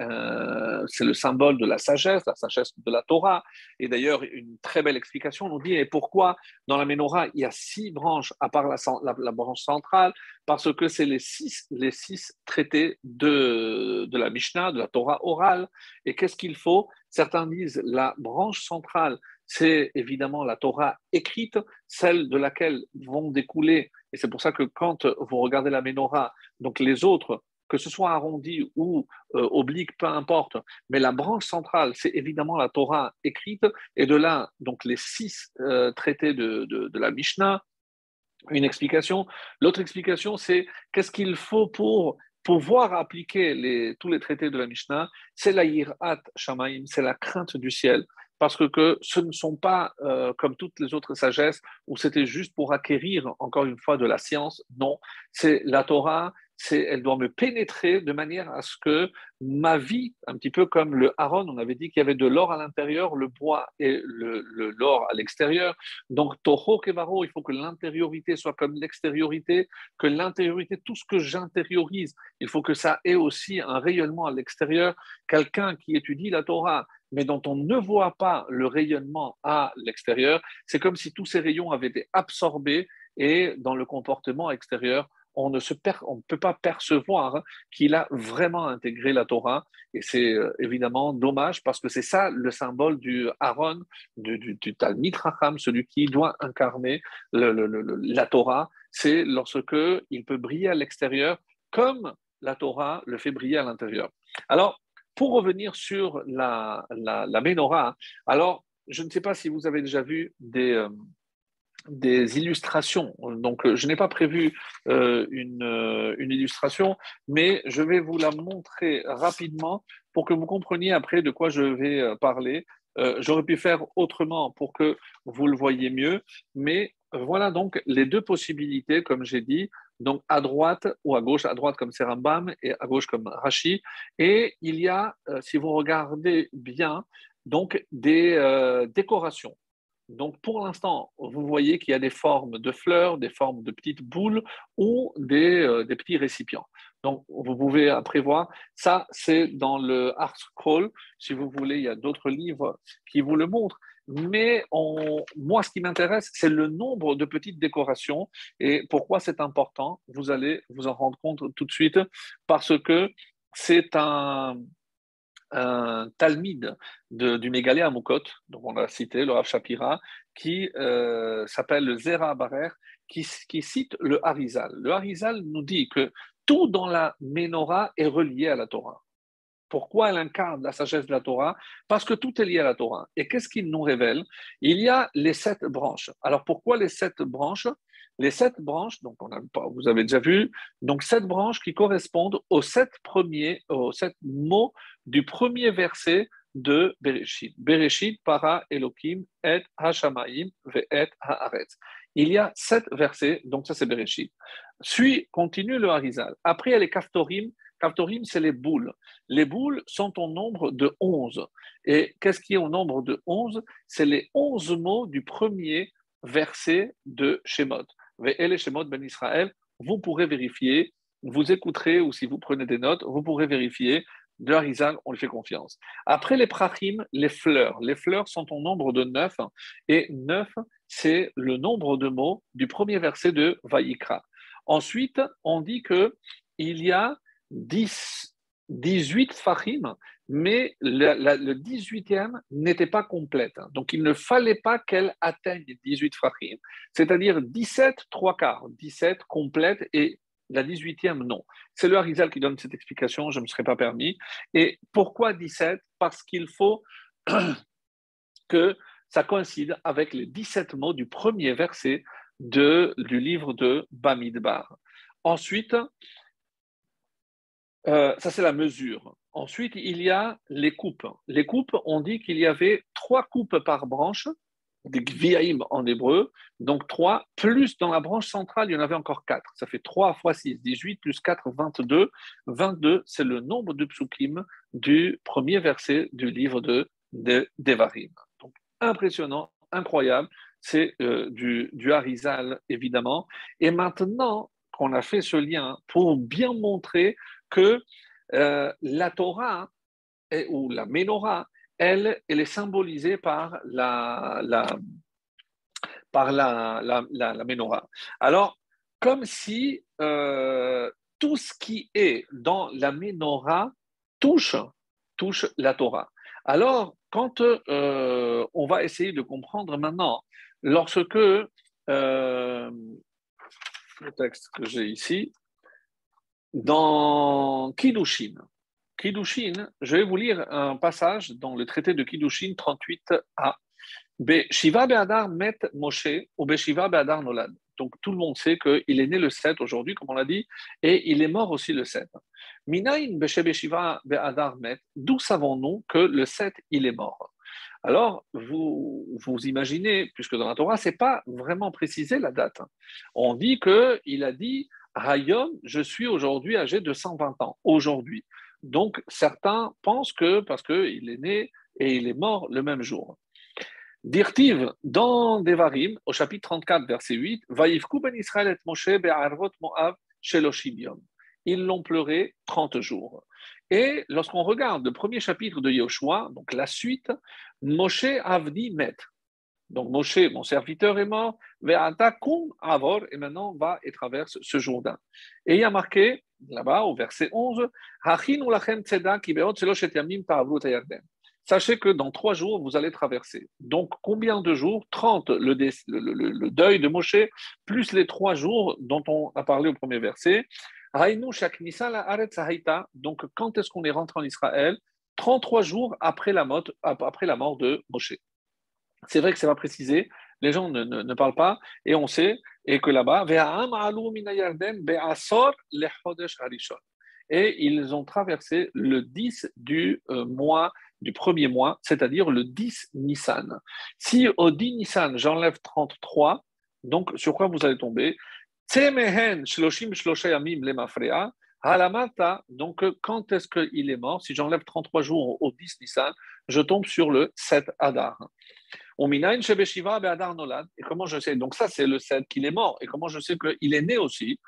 c'est le symbole de la sagesse de la Torah. Et d'ailleurs, une très belle explication nous dit, et pourquoi dans la Ménorah, il y a 6 branches, à part la branche centrale, parce que c'est les six traités de la Mishnah, de la Torah orale. Et qu'est-ce qu'il faut? Certains disent la branche centrale, c'est évidemment la Torah écrite, celle de laquelle vont découler, et c'est pour ça que quand vous regardez la Ménorah, donc les autres, que ce soit arrondi ou oblique, peu importe, mais la branche centrale, c'est évidemment la Torah écrite, et de là, donc les 6 traités de la Mishnah, une explication. L'autre explication, c'est qu'est-ce qu'il faut pour pouvoir appliquer tous les traités de la Mishnah, c'est la yirat shamaim, c'est la crainte du ciel, parce que ce ne sont pas comme toutes les autres sagesses où c'était juste pour acquérir encore une fois de la science. Non, c'est la Torah, elle doit me pénétrer de manière à ce que ma vie, un petit peu comme le Aaron, on avait dit qu'il y avait de l'or à l'intérieur, le bois et l'or à l'extérieur. Donc, Toho Kevaro, il faut que l'intériorité soit comme l'extériorité, que l'intériorité, tout ce que j'intériorise, il faut que ça ait aussi un rayonnement à l'extérieur. Quelqu'un qui étudie la Torah, mais dont on ne voit pas le rayonnement à l'extérieur, c'est comme si tous ces rayons avaient été absorbés et dans le comportement extérieur, on ne peut pas percevoir qu'il a vraiment intégré la Torah. Et c'est évidemment dommage parce que c'est ça le symbole du Aaron, du Talmid Racham, celui qui doit incarner la Torah. C'est lorsque il peut briller à l'extérieur comme la Torah le fait briller à l'intérieur. Alors, pour revenir sur la Ménorah, alors je ne sais pas si vous avez déjà vu des illustrations. Donc, je n'ai pas prévu une illustration, mais je vais vous la montrer rapidement pour que vous compreniez après de quoi je vais parler. J'aurais pu faire autrement pour que vous le voyiez mieux, mais voilà donc les deux possibilités, comme j'ai dit, donc à droite ou à droite comme c'est Rambam et à gauche comme Rashi. Et il y a, si vous regardez bien, donc des décorations. Donc, pour l'instant, vous voyez qu'il y a des formes de fleurs, des formes de petites boules ou des petits récipients. Donc, vous pouvez après voir. Ça, c'est dans le Art Scroll. Si vous voulez, il y a d'autres livres qui vous le montrent. Mais moi, ce qui m'intéresse, c'est le nombre de petites décorations. Et pourquoi c'est important? Vous allez vous en rendre compte tout de suite parce que c'est un talmide du Mégalé à Moukot, donc on l'a cité, le Rav Shapira, qui s'appelle le Zera Barer, qui cite le Harizal. Le Harizal nous dit que tout dans la Ménorah est relié à la Torah. Pourquoi elle incarne la sagesse de la Torah? Parce que tout est lié à la Torah. Et qu'est-ce qu'il nous révèle? Il y a les 7 branches. Alors pourquoi les 7 branches? Les 7 branches, donc vous avez déjà vu, donc 7 branches qui correspondent aux 7 mots du premier verset de Bereshit. Bereshit para Elohim et Hashamaim ve et haaretz. Il y a 7 versets, donc ça c'est Bereshit. Continue le Harizal. Après, il y a les Kaftorim. Kaftorim, c'est les boules. Les boules sont au nombre de 11. Et qu'est-ce qui est au nombre de 11? C'est les 11 mots du premier verset de Shemot. Ve'ele Shemot ben Israël. Vous pourrez vérifier, vous écouterez, ou si vous prenez des notes, vous pourrez vérifier. De Harizal, on lui fait confiance. Après les prachim, les fleurs. Les fleurs sont au nombre de 9. Et 9, c'est le nombre de mots du premier verset de Vaïkra. Ensuite, on dit qu'il y a 18 fachim, mais le 18e n'était pas complète. Donc, il ne fallait pas qu'elle atteigne 18 fachim, c'est-à-dire 17 trois quarts, 17 complète et la 18e non. C'est le Harizal qui donne cette explication, je ne me serais pas permis. Et pourquoi 17? Parce qu'il faut que ça coïncide avec les 17 mots du premier verset du livre de Bamidbar. Ensuite, ça c'est la mesure. Ensuite, il y a les coupes. Les coupes, on dit qu'il y avait 3 coupes par branche, des gviaïm en hébreu, donc 3, plus dans la branche centrale, il y en avait encore 4. Ça fait 3 fois 6, 18, plus 4, 22. 22, c'est le nombre de psukim du premier verset du livre de Devarim. Donc, impressionnant, incroyable, c'est du Harizal, évidemment. Et maintenant qu'on a fait ce lien pour bien montrer que la Torah ou la Ménorah, elle est symbolisée par la Ménorah. Alors, comme si tout ce qui est dans la Ménorah touche, touche la Torah. Alors, quand on va essayer de comprendre maintenant, lorsque le texte que j'ai ici, dans Kiddushin, je vais vous lire un passage dans le traité de Kiddushin 38a. Shiva Be'adar met Moshe ou Shiva Be'adar Nolad. Donc tout le monde sait qu'il est né le 7 aujourd'hui, comme on l'a dit, et il est mort aussi le 7. Minaïn Shiva Be'adar met, d'où savons-nous que le 7 il est mort? Alors, vous imaginez, puisque dans la Torah, ce n'est pas vraiment précisé la date. On dit qu'il a dit Hayom, je suis aujourd'hui âgé de 120 ans, aujourd'hui. Donc, certains pensent que parce qu'il est né et il est mort le même jour. Dirtiv, dans Devarim, au chapitre 34, verset 8, Vaïfku ben Israël et Moshe be'arvot Moav sheloshim yom. Ils l'ont pleuré 30 jours. Et lorsqu'on regarde le premier chapitre de Yoshua, donc la suite, Moshe avdi met. Donc Moshe, mon serviteur, est mort, ve'ata kum avor, et maintenant va et traverse ce Jourdain. Et il y a marqué, là-bas, au verset 11, Hachinu lachem tzeda ki be'ot shelosh et yamim ta'avru et yarden. Sachez que dans 3 jours, vous allez traverser. Donc, combien de jours? 30, le deuil de Moshe, plus les 3 jours dont on a parlé au premier verset. Donc, quand est-ce qu'on est rentré en Israël? 33 jours après la mort de Moshe. C'est vrai que c'est pas précisé, les gens ne parlent pas, et on sait, et que là-bas, et ils ont traversé le 10 du premier mois, c'est-à-dire le 10 Nissan. Si au 10 Nissan, j'enlève 33, donc sur quoi vous allez tomber? Donc quand est-ce qu'il est mort? Si j'enlève 33 jours au 10 Nissan, je tombe sur le 7 Adar. Et comment je sais? Donc ça, c'est le 7 qu'il est mort. Et comment je sais qu'il est né aussi?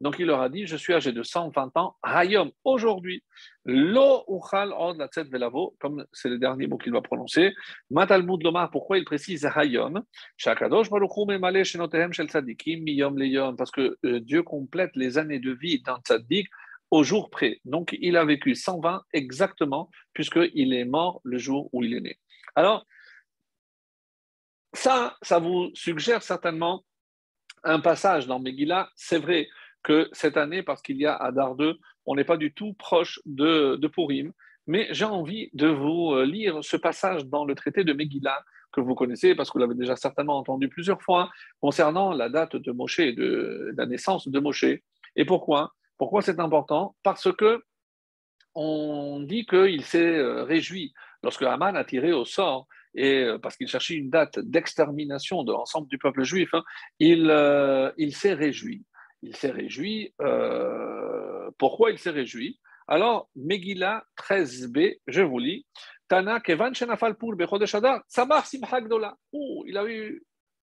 Donc il leur a dit, je suis âgé de 120 ans, Hayom, aujourd'hui, Lo uchal od latzet velavo, comme c'est le dernier mot qu'il va prononcer. Matalmud Lomar, pourquoi il précise Hayom? Shakadosh Baruch Hu memale shenotehem shel tzadikim miyom leyom, parce que Dieu complète les années de vie d'un tzaddik au jour près. Donc il a vécu 120 exactement, puisqu'il est mort le jour où il est né. Alors, ça vous suggère certainement un passage dans Megillah. C'est vrai que cette année, parce qu'il y a Adar 2, on n'est pas du tout proche de Purim, Mais j'ai envie de vous lire ce passage dans le traité de Megillah que vous connaissez parce que vous l'avez déjà certainement entendu plusieurs fois concernant la date de Moshe, de la naissance de Moshe. Et pourquoi? Pourquoi c'est important? Parce que on dit qu'il s'est réjoui lorsque Haman a tiré au sort, et parce qu'il cherchait une date d'extermination de l'ensemble du peuple juif, hein, il s'est réjoui. Il s'est réjoui. Pourquoi il s'est réjoui? Alors, Megillah 13b, je vous lis. Tana kevan shenafal pur bechodesh adar, samach simcha gdola.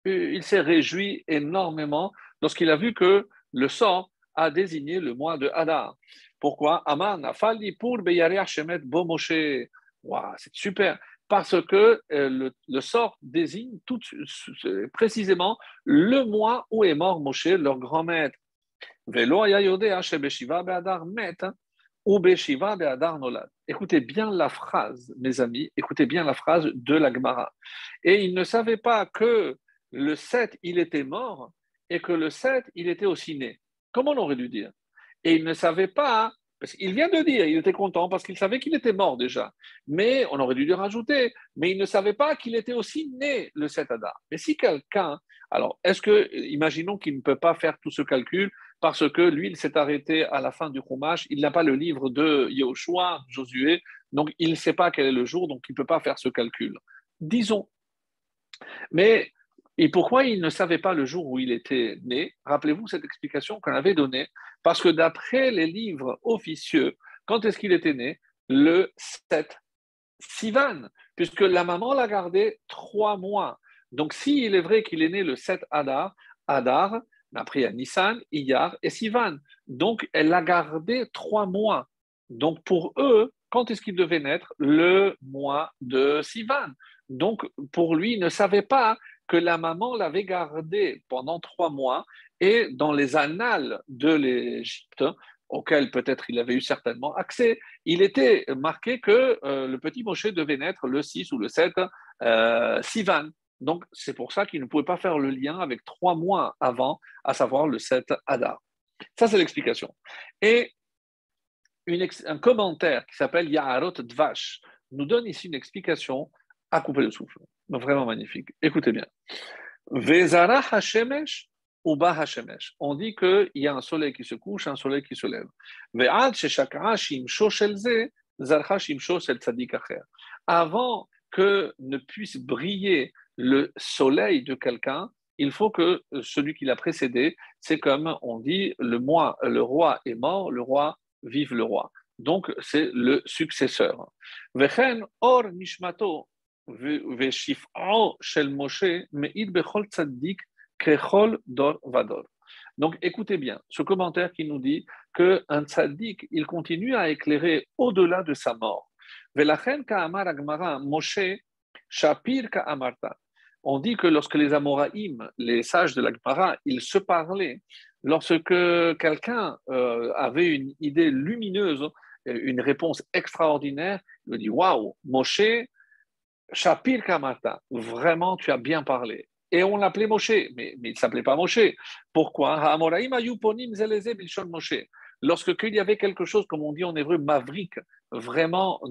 Il s'est réjoui énormément lorsqu'il a vu que le sort a désigné le mois de Hadar. Pourquoi? Aman nafali pour beyariach shemet bo Moshe. Wow, c'est super. Parce que le sort désigne précisément le mois où est mort Moshe, leur grand maître. Velo aya yodea shebeshiva be'adar met ou beshiva be'adar nolad. Écoutez bien la phrase, mes amis, écoutez bien la phrase de la Gemara. Et il ne savait pas que le 7, il était mort et que le 7, il était aussi né. Comment on aurait dû dire? Et il ne savait pas, parce qu'il vient de dire, il était content parce qu'il savait qu'il était mort déjà. Mais on aurait dû lui rajouter, mais il ne savait pas qu'il était aussi né le 7 Adar. Mais si quelqu'un, alors est-ce que, imaginons qu'il ne peut pas faire tout ce calcul parce que lui, il s'est arrêté à la fin du Chumash, il n'a pas le livre de Yehoshua, Josué, donc il ne sait pas quel est le jour, donc il ne peut pas faire ce calcul. Disons. Mais et pourquoi il ne savait pas le jour où il était né? Rappelez-vous cette explication qu'on avait donnée. Parce que d'après les livres officieux, quand est-ce qu'il était né? Le 7 Sivan, puisque la maman l'a gardé 3 mois. Donc, s'il est vrai qu'il est né le 7 Adar, mais après il y a Nissan, Iyar et Sivan. Donc, elle l'a gardé 3 mois. Donc, pour eux, quand est-ce qu'il devait naître? Le mois de Sivan. Donc, pour lui, il ne savait pas que la maman l'avait gardé pendant 3 mois. Et dans les annales de l'Égypte, auxquelles peut-être il avait eu certainement accès, il était marqué que le petit Moshe devait naître le 6 ou le 7 Sivan. Donc, c'est pour ça qu'il ne pouvait pas faire le lien avec 3 mois avant, à savoir le 7 Adar. Ça, c'est l'explication. Et un commentaire qui s'appelle Yaharot Dvash nous donne ici une explication à couper le souffle. Vraiment magnifique. Écoutez bien. Vezara Hashemesh ou Ba Hashemesh. On dit qu'il y a un soleil qui se couche, un soleil qui se lève. Ve'ad sheshakra shimsho shelze, zarcha shimsho shel tzadik acher. Avant que ne puisse briller le soleil de quelqu'un, il faut que celui qui l'a précédé, c'est comme on dit, le roi est mort, le roi vive le roi. Donc, c'est le successeur. Vechen or nishmato ושפעו של משה מעיד בכל צדיק ככל דור ודור. Donc écoutez bien, ce commentaire qui nous dit qu'un tzaddik, il continue à éclairer au-delà de sa mort. ולכן כאמר הגמרא, משה שפיר כאמרת. On dit que lorsque les Amoraïm, les sages de la Gemara, ils se parlaient, lorsque quelqu'un avait une idée lumineuse, une réponse extraordinaire, il dit waouh, Moshe, Shapir Kamata, vraiment tu as bien parlé. Et on l'appelait Moshe, mais il ne s'appelait pas Moshe. Pourquoi? Lorsque il y avait quelque chose, comme on dit en hébreu, mavrik, vraiment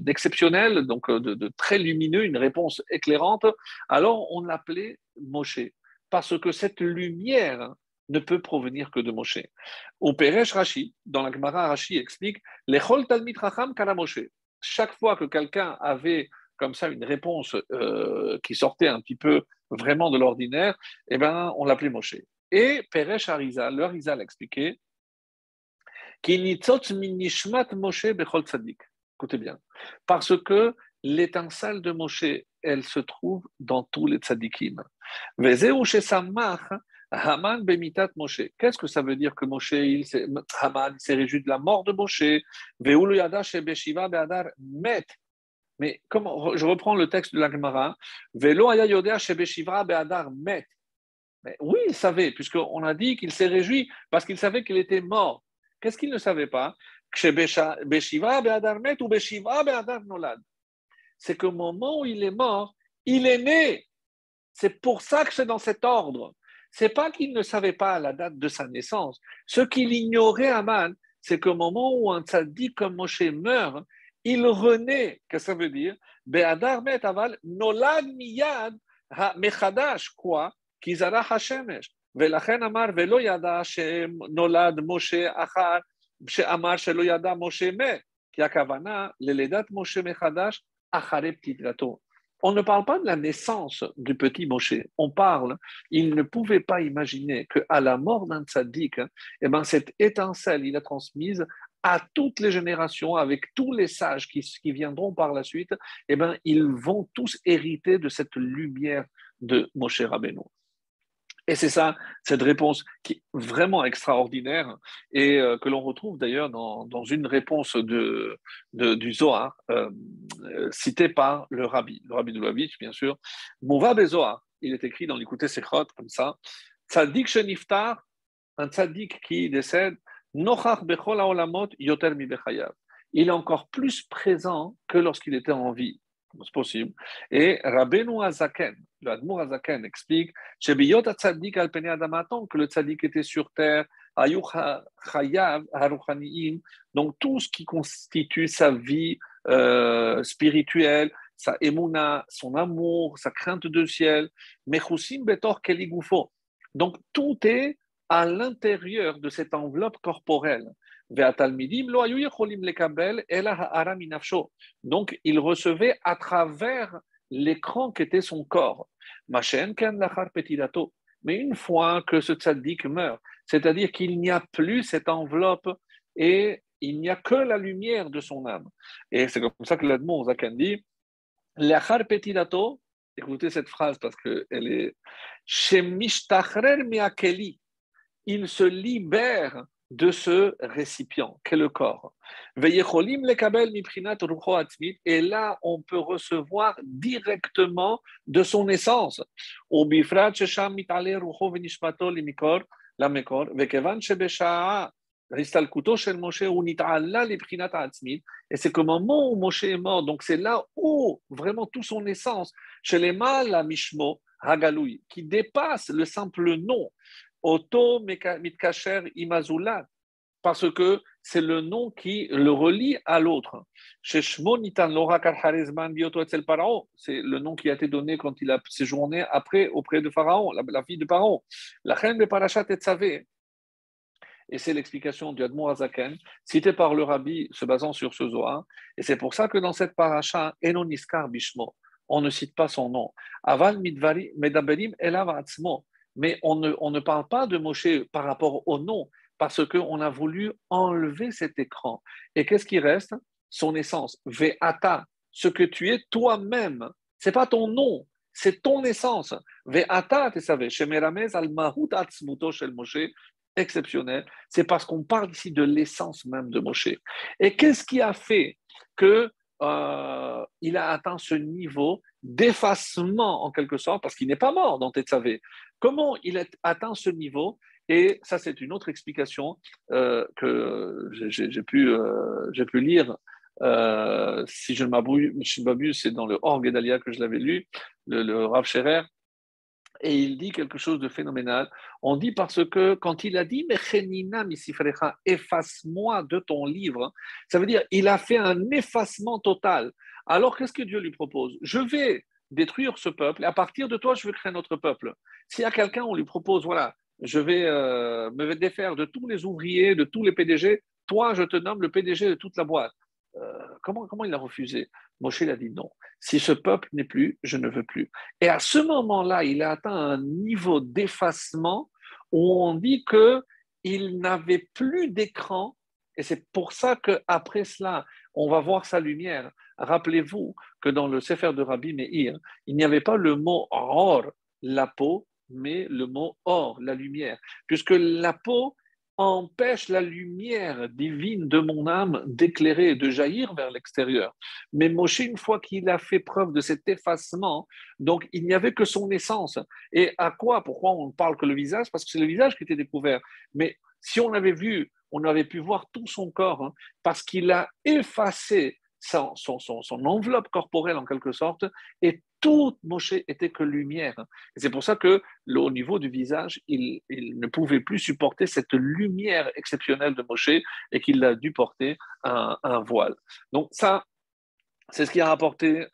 d'exceptionnel, donc de très lumineux, une réponse éclairante, alors on l'appelait Moshe. Parce que cette lumière ne peut provenir que de Moshe. Au Peresh Rashi, dans la Gemara, Rashi explique, Lechol Talmid Chacham Kala Moshe. Chaque fois que quelqu'un avait comme ça une réponse qui sortait un petit peu vraiment de l'ordinaire, eh ben, on l'appelait Moshe. Et Peresh Arizal, le Arizal expliquait Kinitzot min nishmat Moshe bechol tzadik. Écoutez bien. Parce que l'étincelle de Moshe, elle se trouve dans tous les tzadikim. Vezeu shesamach Haman bemitat Moshe. Qu'est-ce que ça veut dire que Haman s'est réjoui de la mort de Moshe? Veulu yada shebeshiva be'adar met. Mais comment, je reprends le texte de la Gemara. Velo aya yodea shebeshiva be'adar met. Mais oui, il savait, puisqu'on a dit qu'il s'est réjoui parce qu'il savait qu'il était mort. Qu'est-ce qu'il ne savait pas? Beshiva be'adar met ou beshiva be'adar nolad. C'est qu'au moment où il est mort, il est né. C'est pour ça que c'est dans cet ordre. C'est pas qu'il ne savait pas la date de sa naissance. Ce qu'il ignorait, Aman, c'est qu'au moment où un tzaddik comme Moshe meurt, il renaît. Qu'est-ce que ça veut dire? Be'adar met aval nolad miyad ha-mechadash, quoi? Kizara hashemesh. ולכן אמר, ולא ידע שנולד משה אחר, שאמר שלא ידע משה מת, כי הכוונה ללידת משה מחדש אחרי פטירתו. On ne parle pas de la naissance du petit Moshe. On parle, il ne pouvait pas imaginer qu'à la mort d'un tzaddik, eh ben, cette étincelle, il a transmise à toutes les générations, avec tous les sages qui viendront par la suite, eh ben, ils vont tous hériter de cette lumière de Moshe Rabbeinu. Et c'est ça, cette réponse qui est vraiment extraordinaire et que l'on retrouve d'ailleurs dans une réponse du Zohar, citée par le Rabbi de Lubavitch, bien sûr. Mouva Bezohar, il est écrit dans l'Écouté Sechot, comme ça. Tzadik sheniftar, un tzadik qui décède, nochach bechol haolamot yoter mi bechayav. Il est encore plus présent que lorsqu'il était en vie. C'est possible. Et Rabbeinu Azaken, le Admour Azaken explique que le tzaddik était sur terre, donc tout ce qui constitue sa vie spirituelle, sa émouna, son amour, sa crainte de ciel, donc tout est à l'intérieur de cette enveloppe corporelle. Donc, il recevait à travers l'écran qu'était son corps. Mais une fois que ce tzaddik meurt, c'est-à-dire qu'il n'y a plus cette enveloppe et il n'y a que la lumière de son âme. Et c'est comme ça que l'Admon Zakan dit, Lachar petidato, écoutez cette phrase parce qu'elle est Shemishtacher miakeli, il se libère de ce récipient qu'est le corps. Et là, on peut recevoir directement de son essence. Et c'est qu'au moment où Moshe est mort, donc c'est là où vraiment tout son essence, chez les mâles, la mishmo, hagaloui, qui dépasse le simple nom. Auto mitkacher imazulat, parce que c'est le nom qui le relie à l'autre. C'est le nom qui a été donné quand il a séjourné après auprès de Pharaon, la fille de Pharaon. La reine de Parashat Tetzavé. Et c'est l'explication du Admor Azaken, citée par le Rabbi, se basant sur ce Zohar. Et c'est pour ça que dans cette paracha, Enon Iskar Bishmo, on ne cite pas son nom. Aval midvari medaberim elav atzmo. Mais on ne parle pas de Moshe par rapport au nom, parce qu'on a voulu enlever cet écran. Et qu'est-ce qui reste? Son essence. Ve'ata, ce que tu es toi-même. Ce n'est pas ton nom, c'est ton essence. Ve'ata, tu savais, shemeramez al mahut atzmuto shel Moshe, exceptionnel. C'est parce qu'on parle ici de l'essence même de Moshe. Et qu'est-ce qui a fait que il a atteint ce niveau d'effacement en quelque sorte, parce qu'il n'est pas mort dans Tetzavé. Comment il a atteint ce niveau? Et ça, c'est une autre explication que j'ai pu lire. Si je ne m'abuse, c'est dans le Or Gedalia que je l'avais lu, le Rav Scherer. Et il dit quelque chose de phénoménal. On dit parce que quand il a dit Mechenina misifrecha, efface-moi de ton livre, ça veut dire il a fait un effacement total. Alors qu'est-ce que Dieu lui propose? Je vais détruire ce peuple et à partir de toi, je vais créer notre peuple. S'il y a quelqu'un, on lui propose, voilà, je vais me défaire de tous les ouvriers, de tous les PDG, toi, je te nomme le PDG de toute la boîte. Comment il a refusé? Moshe il a dit non. Si ce peuple n'est plus, je ne veux plus. Et à ce moment-là, il a atteint un niveau d'effacement où on dit qu'il n'avait plus d'écran. Et c'est pour ça qu'après cela, on va voir sa lumière. Rappelez-vous que dans le Sefer de Rabbi Meir, il n'y avait pas le mot or, la peau, mais le mot or, la lumière. Puisque la peau empêche la lumière divine de mon âme d'éclairer et de jaillir vers l'extérieur. Mais Moshe, une fois qu'il a fait preuve de cet effacement, donc il n'y avait que son essence. Et à quoi? Pourquoi on ne parle que le visage? Parce que c'est le visage qui était découvert. Mais si on avait vu, on avait pu voir tout son corps, hein, parce qu'il a effacé son enveloppe corporelle en quelque sorte, et Tout Moshe était que lumière. Et c'est pour ça que, au niveau du visage, il ne pouvait plus supporter cette lumière exceptionnelle de Moshe et qu'il a dû porter un voile. Donc ça, c'est ce qui a rapporté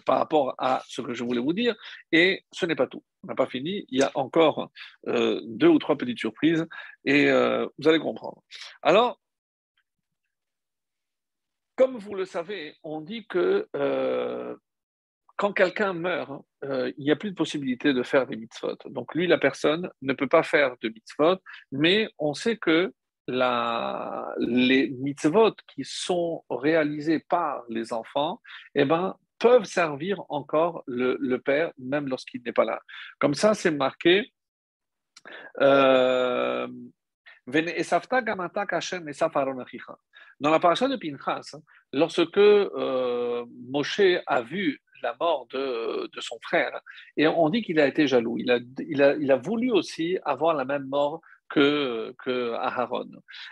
par rapport à ce que je voulais vous dire. Et ce n'est pas tout. On n'a pas fini. Il y a encore deux ou trois petites surprises et vous allez comprendre. Alors, comme vous le savez, on dit que quand quelqu'un meurt, il n'y a plus de possibilité de faire des mitzvot. Donc lui, la personne ne peut pas faire de mitzvot, mais on sait que les mitzvot qui sont réalisés par les enfants, eh ben, peuvent servir encore le père, même lorsqu'il n'est pas là. Comme ça, c'est marqué. Euh, dans la paracha de Pinchas, lorsque Moshe a vu la mort de son frère, et on dit qu'il a été jaloux, il a voulu aussi avoir la même mort que Aharon.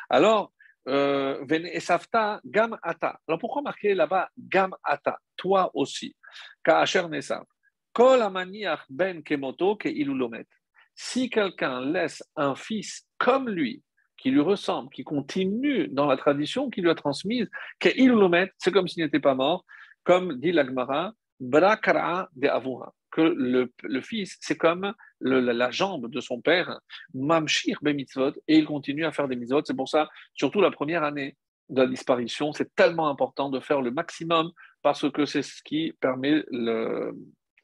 Alors, Gam Ata. Alors pourquoi marquer là-bas Gam Ata, toi aussi, Ka'asher Nesav, Kol Amaniach Ben Kemoto Ke Ilulomet. Si quelqu'un laisse un fils comme lui, qui lui ressemble, qui continue dans la tradition qu'il lui a transmise, c'est comme s'il n'était pas mort, comme dit l'Agmara, Brakara de Avura, que le fils, c'est comme la jambe de son père, Mamshir be mitzvot, et il continue à faire des mitzvot. C'est pour ça, surtout la première année de la disparition, c'est tellement important de faire le maximum parce que c'est ce qui permet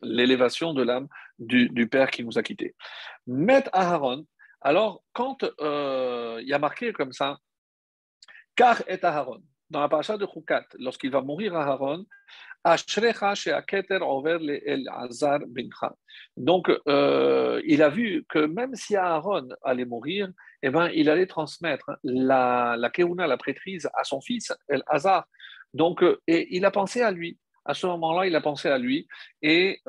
l'élévation de l'âme du père qui nous a quittés. Met Aharon, alors quand il y a marqué comme ça, car est Aharon, dans la paracha de Chukat, lorsqu'il va mourir Aharon, Ashrecha she'aketer over le Elazar bincha. Donc, il a vu que même si Aaron allait mourir, eh ben, il allait transmettre la keuna, la prêtrise, à son fils, Elazar. Donc, et il a pensé à lui. À ce moment-là, il a pensé à lui. Et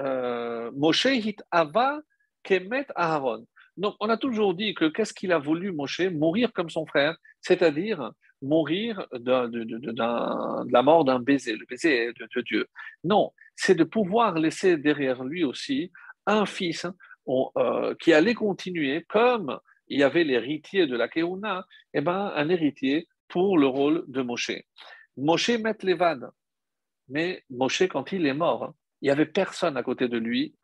Moshe hit ava kemet Aaron. Donc, on a toujours dit que qu'est-ce qu'il a voulu, Moshe? Mourir comme son frère, c'est-à-dire mourir de la mort d'un baiser, le baiser de Dieu. Non, c'est de pouvoir laisser derrière lui aussi un fils qui allait continuer, comme il y avait l'héritier de la Keuna, eh ben, un héritier pour le rôle de Moshe. Moshe met Levad, mais Moshe, quand il est mort, il n'y avait personne à côté de lui,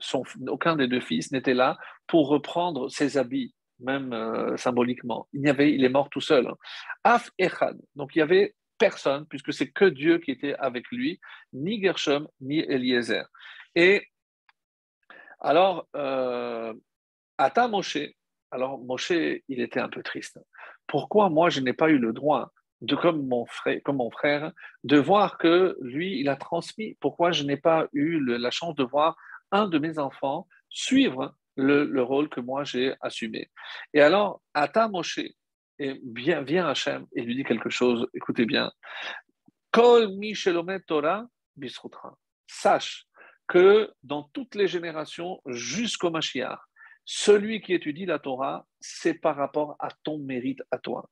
aucun des deux fils n'était là pour reprendre ses habits, même symboliquement. Il est mort tout seul. Af Echad, donc il y avait personne, puisque c'est que Dieu qui était avec lui, ni Gershom, ni Eliezer. Et alors, Ata Moshe, alors Moshe, il était un peu triste. Pourquoi moi, je n'ai pas eu le droit comme mon frère, de voir que lui, il a transmis. Pourquoi je n'ai pas eu la chance de voir un de mes enfants suivre le rôle que moi j'ai assumé. Et alors, Ata Moshe, et vient Hachem et lui dit quelque chose, écoutez bien, Kol mi shelomet Torah bisrutra. Sache que dans toutes les générations jusqu'au Mashiach, celui qui étudie la Torah, c'est par rapport à ton mérite à toi.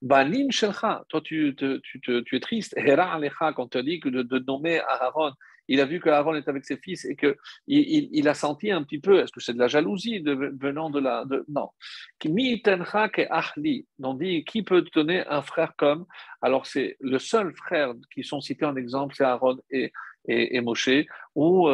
Banim shelcha, toi tu es triste. Hera alecha, quand on te dit que de nommer Aaron, il a vu que Aaron est avec ses fils et que il a senti un petit peu, est-ce que c'est de la jalousie venant de la. Non. Mi tencha ke ahli, on dit qui peut te donner un frère comme. Alors c'est le seul frère qui sont cités en exemple, c'est Aaron et Moshe, où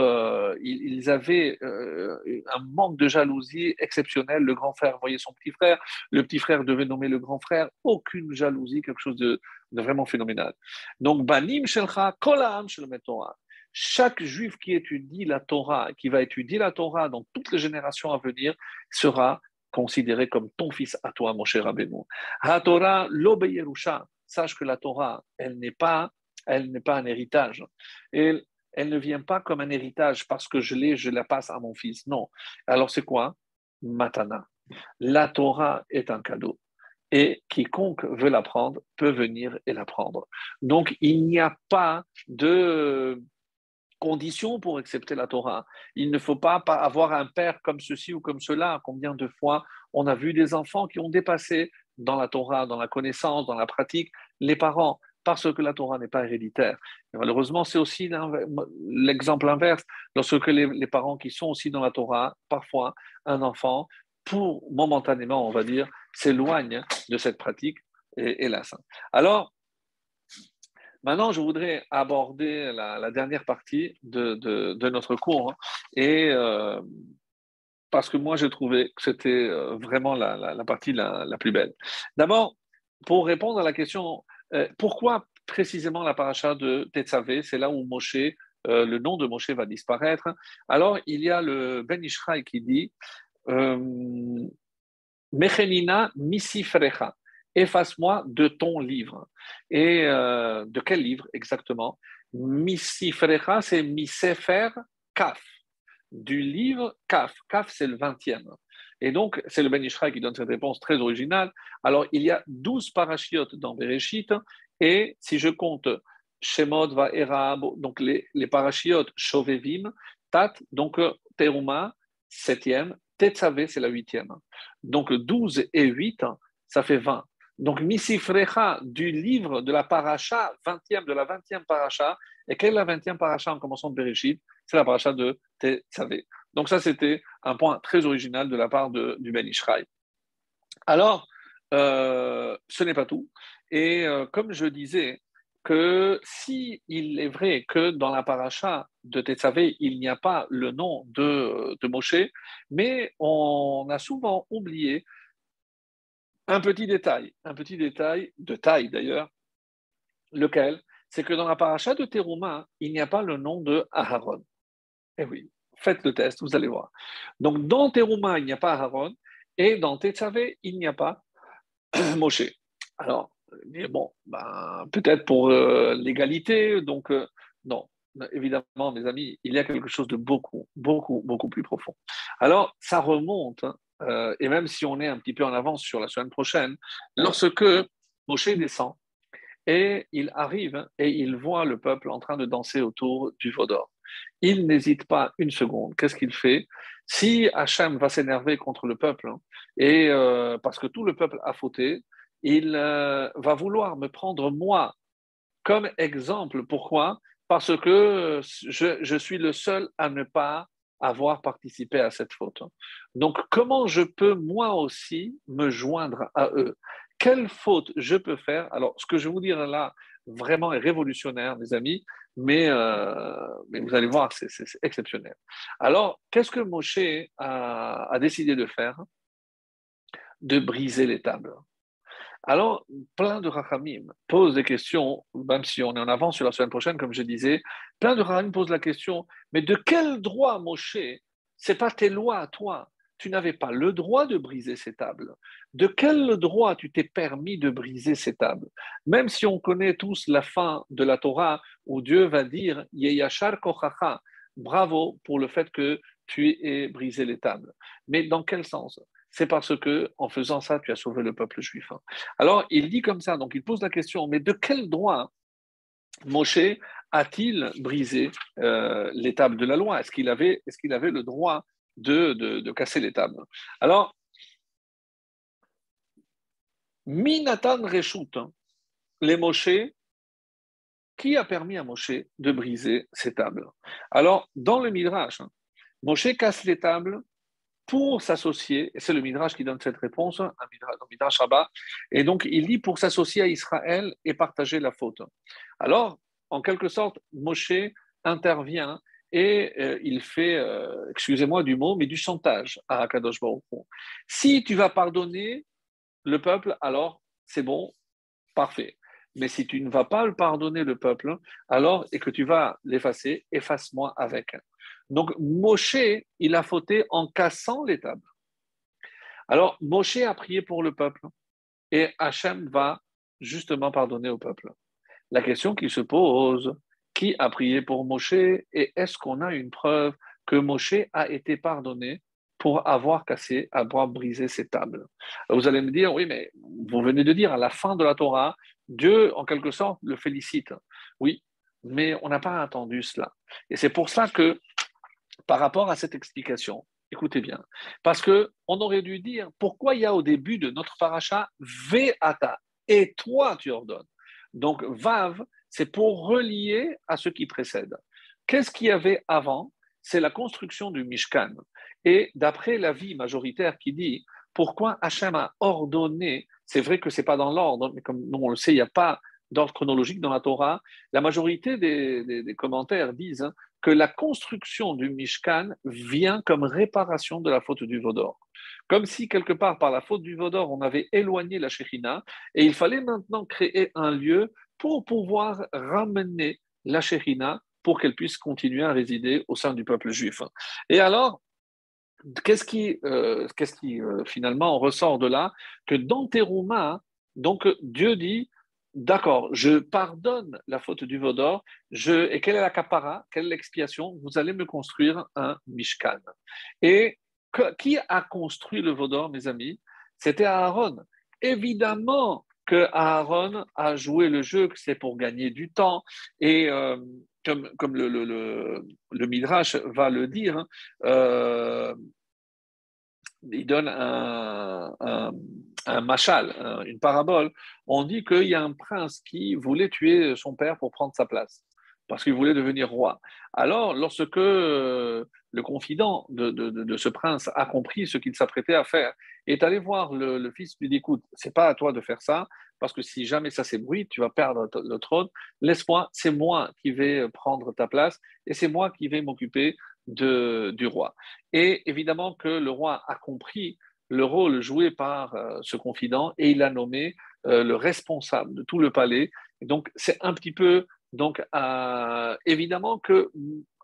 ils avaient un manque de jalousie exceptionnel. Le grand frère voyait son petit frère, le petit frère devait nommer le grand frère, aucune jalousie, quelque chose de vraiment phénoménal. Donc, Banim Shelcha, Kolam Shel Torah. Chaque juif qui étudie la Torah, qui va étudier la Torah dans toutes les générations à venir, sera considéré comme ton fils à toi, mon cher Rabbeinu. Ha Torah lo beyerusha. Sache que la Torah, elle n'est pas un héritage. Et elle ne vient pas comme un héritage parce que je la passe à mon fils. Non. Alors c'est quoi? Matana. La Torah est un cadeau. Et quiconque veut l'apprendre peut venir et l'apprendre. Donc il n'y a pas de condition pour accepter la Torah. Il ne faut pas avoir un père comme ceci ou comme cela. Combien de fois on a vu des enfants qui ont dépassé dans la Torah, dans la connaissance, dans la pratique, les parents parce que la Torah n'est pas héréditaire. Et malheureusement, c'est aussi l'exemple inverse, lorsque les parents qui sont aussi dans la Torah, parfois un enfant, pour momentanément, on va dire, s'éloigne de cette pratique, hélas. Alors, maintenant, je voudrais aborder la dernière partie de notre cours, hein, et parce que moi, j'ai trouvé que c'était vraiment la partie la plus belle. D'abord, pour répondre à la question, pourquoi précisément la paracha de Tetzavé, c'est là où Moshe, le nom de Moshe va disparaître. Alors, il y a le Ben Ishraï qui dit Mechenina misifrecha, efface-moi de ton livre. Et de quel livre exactement? Misifrecha, c'est Misefer Kaf, du livre Kaf. Kaf, c'est le 20e. Et donc, c'est le Ben Ishraï qui donne cette réponse très originale. Alors, il y a 12 parachiotes dans Bereshit, et si je compte Shemot, Va'era, donc les parachiotes Shovevim, Tat, donc Teruma, 7e, Tetzavé, c'est la 8e. Donc 12 et 8, ça fait 20. Donc Misifrecha du livre de la paracha, 20e, de la 20e paracha. Et quelle est la 20e paracha en commençant de Bereshit? C'est la paracha de Tetzavé. Donc ça, c'était un point très original de la part du Ben Ishraï. Alors, ce n'est pas tout. Et comme je disais, que si il est vrai que dans la paracha de Tetzavé, il n'y a pas le nom de Moshe, mais on a souvent oublié un petit détail de taille d'ailleurs, lequel, c'est que dans la paracha de Teruma, il n'y a pas le nom de Aharon. Eh oui, faites le test, vous allez voir. Donc dans Teruma, il n'y a pas Aharon, et dans Tetzavé, il n'y a pas Moshe. Alors, mais bon, ben, peut-être pour l'égalité, donc non, évidemment, mes amis, il y a quelque chose de beaucoup, beaucoup, beaucoup plus profond. Alors, ça remonte, hein, et même si on est un petit peu en avance sur la semaine prochaine, lorsque Moshe descend et il arrive et il voit le peuple en train de danser autour du veau d'or. Il n'hésite pas une seconde. Qu'est-ce qu'il fait? Si Hachem va s'énerver contre le peuple, hein, et parce que tout le peuple a fauté, il va vouloir me prendre moi comme exemple. Pourquoi? Parce que je suis le seul à ne pas avoir participé à cette faute. Donc, comment je peux moi aussi me joindre à eux? Quelle faute je peux faire? Alors, ce que je vais vous dire là, vraiment est révolutionnaire, mes amis, mais vous allez voir, c'est exceptionnel. Alors, qu'est-ce que Moshe a décidé de faire? De briser les tables. Alors, plein de Rachamim posent des questions, même si on est en avance sur la semaine prochaine, comme je disais, plein de Rachamim posent la question, mais de quel droit, Moshe, c'est pas tes lois à toi, tu n'avais pas le droit de briser ces tables. De quel droit tu t'es permis de briser ces tables? Même si on connaît tous la fin de la Torah, où Dieu va dire, Yeyachar kochacha, bravo pour le fait que tu aies brisé les tables. Mais dans quel sens? C'est parce que, en faisant ça, tu as sauvé le peuple juif. Alors, il dit comme ça, donc il pose la question, mais de quel droit Moshe a-t-il brisé les tables de la loi? Est-ce qu'il avait le droit de casser les tables? Alors, Minatan Reshut, les Moshe, qui a permis à Moshe de briser ces tables? Alors, dans le Midrash, Moshe casse les tables pour s'associer, et c'est le Midrash qui donne cette réponse, un Midrash Rabbah, et donc il dit pour s'associer à Israël et partager la faute. Alors, en quelque sorte, Moshe intervient et il fait, excusez-moi du mot, mais du chantage à Akadosh Baruch Hu. Si tu vas pardonner le peuple, alors c'est bon, parfait. Mais si tu ne vas pas le pardonner le peuple, alors et que tu vas l'effacer, efface-moi avec. Donc Moshe, il a fauté en cassant les tables. Alors Moshe a prié pour le peuple et Hachem va justement pardonner au peuple. La question qui se pose, qui a prié pour Moshe et est-ce qu'on a une preuve que Moshe a été pardonné pour avoir cassé, avoir brisé ses tables? Vous allez me dire, oui, mais vous venez de dire à la fin de la Torah, Dieu, en quelque sorte, le félicite. Oui, mais on n'a pas entendu cela. Et c'est pour ça que, par rapport à cette explication, écoutez bien, parce qu'on aurait dû dire pourquoi il y a au début de notre paracha Ve'ata, et toi tu ordonnes. Donc, Vav, c'est pour relier à ce qui précède. Qu'est-ce qu'il y avait avant? C'est la construction du Mishkan. Et d'après l'avis majoritaire qui dit pourquoi Hachem a ordonné, c'est vrai que ce n'est pas dans l'ordre, mais comme nous on le sait, il n'y a pas d'ordre chronologique dans la Torah, la majorité des commentaires disent que la construction du Mishkan vient comme réparation de la faute du Vaudor. Comme si, quelque part, par la faute du Vaudor, on avait éloigné la Shekhinah, et il fallait maintenant créer un lieu pour pouvoir ramener la Shekhinah pour qu'elle puisse continuer à résider au sein du peuple juif. Et alors, qu'est-ce qui finalement ressort de là? Que dans Teruma, donc Dieu dit, d'accord, je pardonne la faute du Vaudor, et quelle est la capara, quelle est l'expiation? Vous allez me construire un Mishkan. Et qui a construit le Vaudor, mes amis? C'était Aaron. Évidemment que Aaron a joué le jeu, que c'est pour gagner du temps, et comme le Midrash va le dire, il donne un machal, une parabole. On dit qu'il y a un prince qui voulait tuer son père pour prendre sa place, parce qu'il voulait devenir roi. Alors, lorsque le confident de ce prince a compris ce qu'il s'apprêtait à faire, est allé voir le fils, lui dit, écoute, c'est pas à toi de faire ça, parce que si jamais ça s'ébruite, tu vas perdre le trône. Laisse-moi, c'est moi qui vais prendre ta place, et c'est moi qui vais m'occuper du roi. Et évidemment que le roi a compris le rôle joué par ce confident et il a nommé le responsable de tout le palais. Et donc, c'est un petit peu. Donc, évidemment que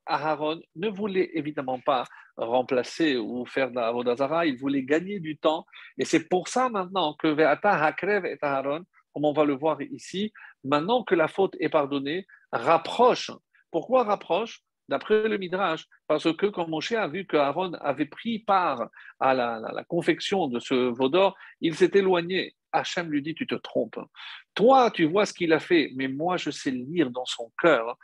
Aaron ne voulait évidemment pas remplacer ou faire de la Avodazara, il voulait gagner du temps. Et c'est pour ça maintenant que Ve'ata Hakrev et Aaron, comme on va le voir ici, maintenant que la faute est pardonnée, rapproche. Pourquoi rapproche? D'après le Midrash, parce que quand Moshe a vu qu'Aaron avait pris part à la confection de ce veau d'or, il s'est éloigné. Hachem lui dit, tu te trompes. Toi, tu vois ce qu'il a fait, mais moi, je sais lire dans son cœur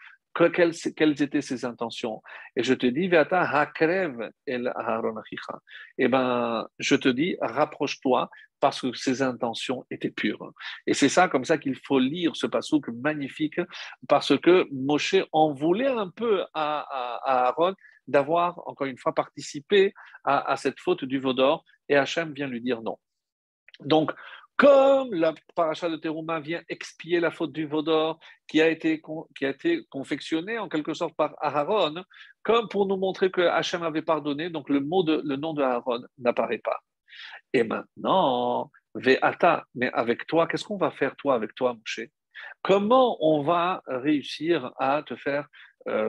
quelles étaient ses intentions. Et je te dis, Ve'ata hakrev el Aaron achicha. Eh ben, je te dis, rapproche-toi parce que ses intentions étaient pures. Et c'est ça, comme ça qu'il faut lire ce passouk magnifique, parce que Moshe en voulait un peu à Aaron d'avoir, encore une fois, participé à cette faute du veau d'or, et Hachem vient lui dire non. Donc, comme la paracha de Teruma vient expier la faute du veau d'or qui a été confectionnée en quelque sorte par Aaron, comme pour nous montrer que Hachem avait pardonné, donc le nom de Aaron n'apparaît pas. Et maintenant, Ve'ata, mais avec toi, qu'est-ce qu'on va faire toi avec toi, Moshe? Comment on va réussir à te faire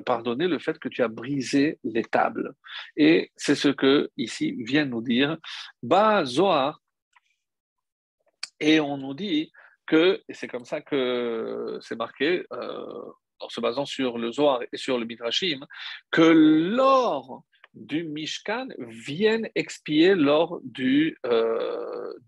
pardonner le fait que tu as brisé les tables? Et c'est ce que ici vient nous dire Ba Zohar, et on nous dit que, et c'est comme ça que c'est marqué, en se basant sur le Zohar et sur le Midrashim, que l'or du Mishkan viennent expier l'or du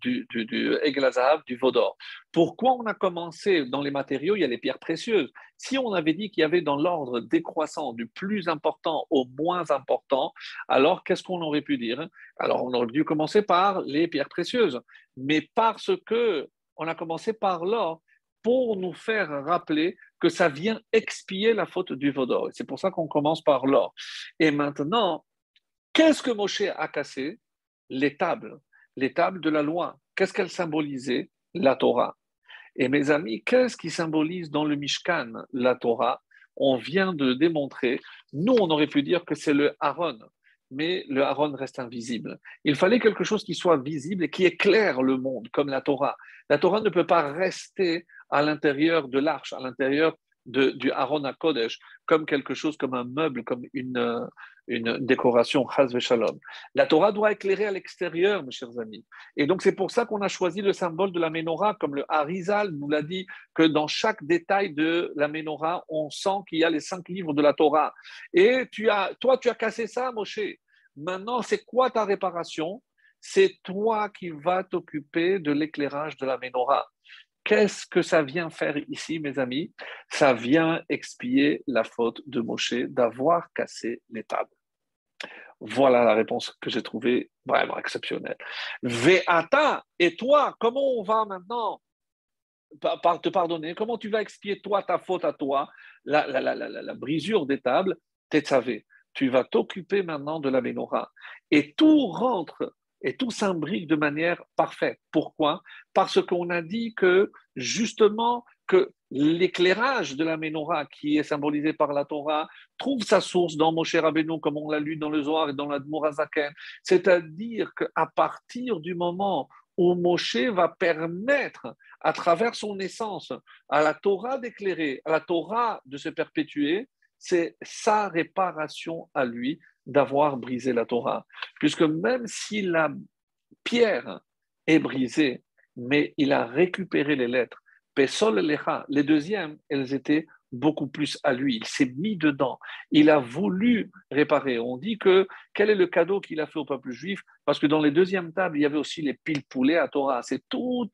Egel Hazahav, du veau d'or. Pourquoi on a commencé dans les matériaux? Il y a les pierres précieuses. Si on avait dit qu'il y avait dans l'ordre décroissant du plus important au moins important, alors qu'est-ce qu'on aurait pu dire? Alors on aurait dû commencer par les pierres précieuses. Mais parce que on a commencé par l'or, pour nous faire rappeler que ça vient expier la faute du veau d'or. C'est pour ça qu'on commence par l'or. Et maintenant, qu'est-ce que Moshe a cassé? Les tables de la loi. Qu'est-ce qu'elles symbolisaient? La Torah. Et mes amis, qu'est-ce qui symbolise dans le Mishkan la Torah? On vient de démontrer, nous on aurait pu dire que c'est le Aaron, mais le Aaron reste invisible. Il fallait quelque chose qui soit visible et qui éclaire le monde, comme la Torah. La Torah ne peut pas rester à l'intérieur de l'arche, à l'intérieur du Aaron à Kodesh, comme quelque chose, comme un meuble, comme une décoration, chas v'shalom. La Torah doit éclairer à l'extérieur, mes chers amis. Et donc, c'est pour ça qu'on a choisi le symbole de la Ménorah, comme le Harizal nous l'a dit, que dans chaque détail de la Ménorah, on sent qu'il y a les 5 livres de la Torah. Et toi, tu as cassé ça, Moshe. Maintenant, c'est quoi ta réparation? C'est toi qui vas t'occuper de l'éclairage de la Ménorah. Qu'est-ce que ça vient faire ici, mes amis? Ça vient expier la faute de Moshe d'avoir cassé les tables. Voilà la réponse que j'ai trouvée vraiment exceptionnelle. Ve'ata, et toi, comment on va maintenant te pardonner? Comment tu vas expier toi, ta faute à toi, la brisure des tables? Tetzavé. Tu vas t'occuper maintenant de la menorah. Et tout rentre et tout s'imbrique de manière parfaite. Pourquoi? Parce qu'on a dit que justement que l'éclairage de la menorah, qui est symbolisé par la Torah, trouve sa source dans Moshe Rabbeinu, comme on l'a lu dans le Zohar et dans l'Admor Hazaken. C'est-à-dire qu'à partir du moment où Moshe va permettre, à travers son essence, à la Torah d'éclairer, à la Torah de se perpétuer, c'est sa réparation à lui d'avoir brisé la Torah. Puisque même si la pierre est brisée, mais il a récupéré les lettres. Pesol Lecha, les deuxièmes, elles étaient beaucoup plus à lui. Il s'est mis dedans. Il a voulu réparer. On dit que quel est le cadeau qu'il a fait au peuple juif? Parce que dans les deuxièmes tables, il y avait aussi les piles poulets à Torah. C'est toutes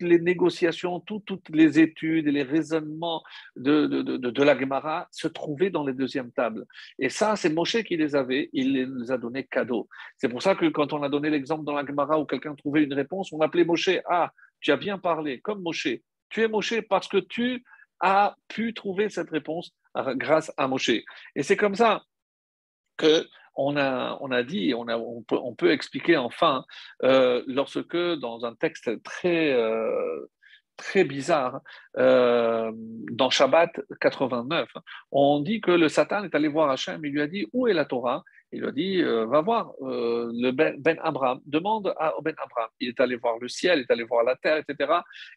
les négociations, toutes les études et les raisonnements de la Gemara se trouvaient dans les deuxièmes tables. Et ça, c'est Moshe qui les avait. Il les a donnés cadeaux. C'est pour ça que quand on a donné l'exemple dans la Gemara où quelqu'un trouvait une réponse, on appelait Moshe. Ah, tu as bien parlé, comme Moshe. Tu es Moshe parce que tu a pu trouver cette réponse grâce à Moshe. Et c'est comme ça que on a dit, on peut expliquer enfin, lorsque dans un texte très bizarre, dans Shabbat 89, on dit que le Satan est allé voir Hachem, il lui a dit, où est la Torah? Il lui a dit, va voir le Ben Abraham, demande à Ben Abraham. Il est allé voir le ciel, il est allé voir la terre, etc.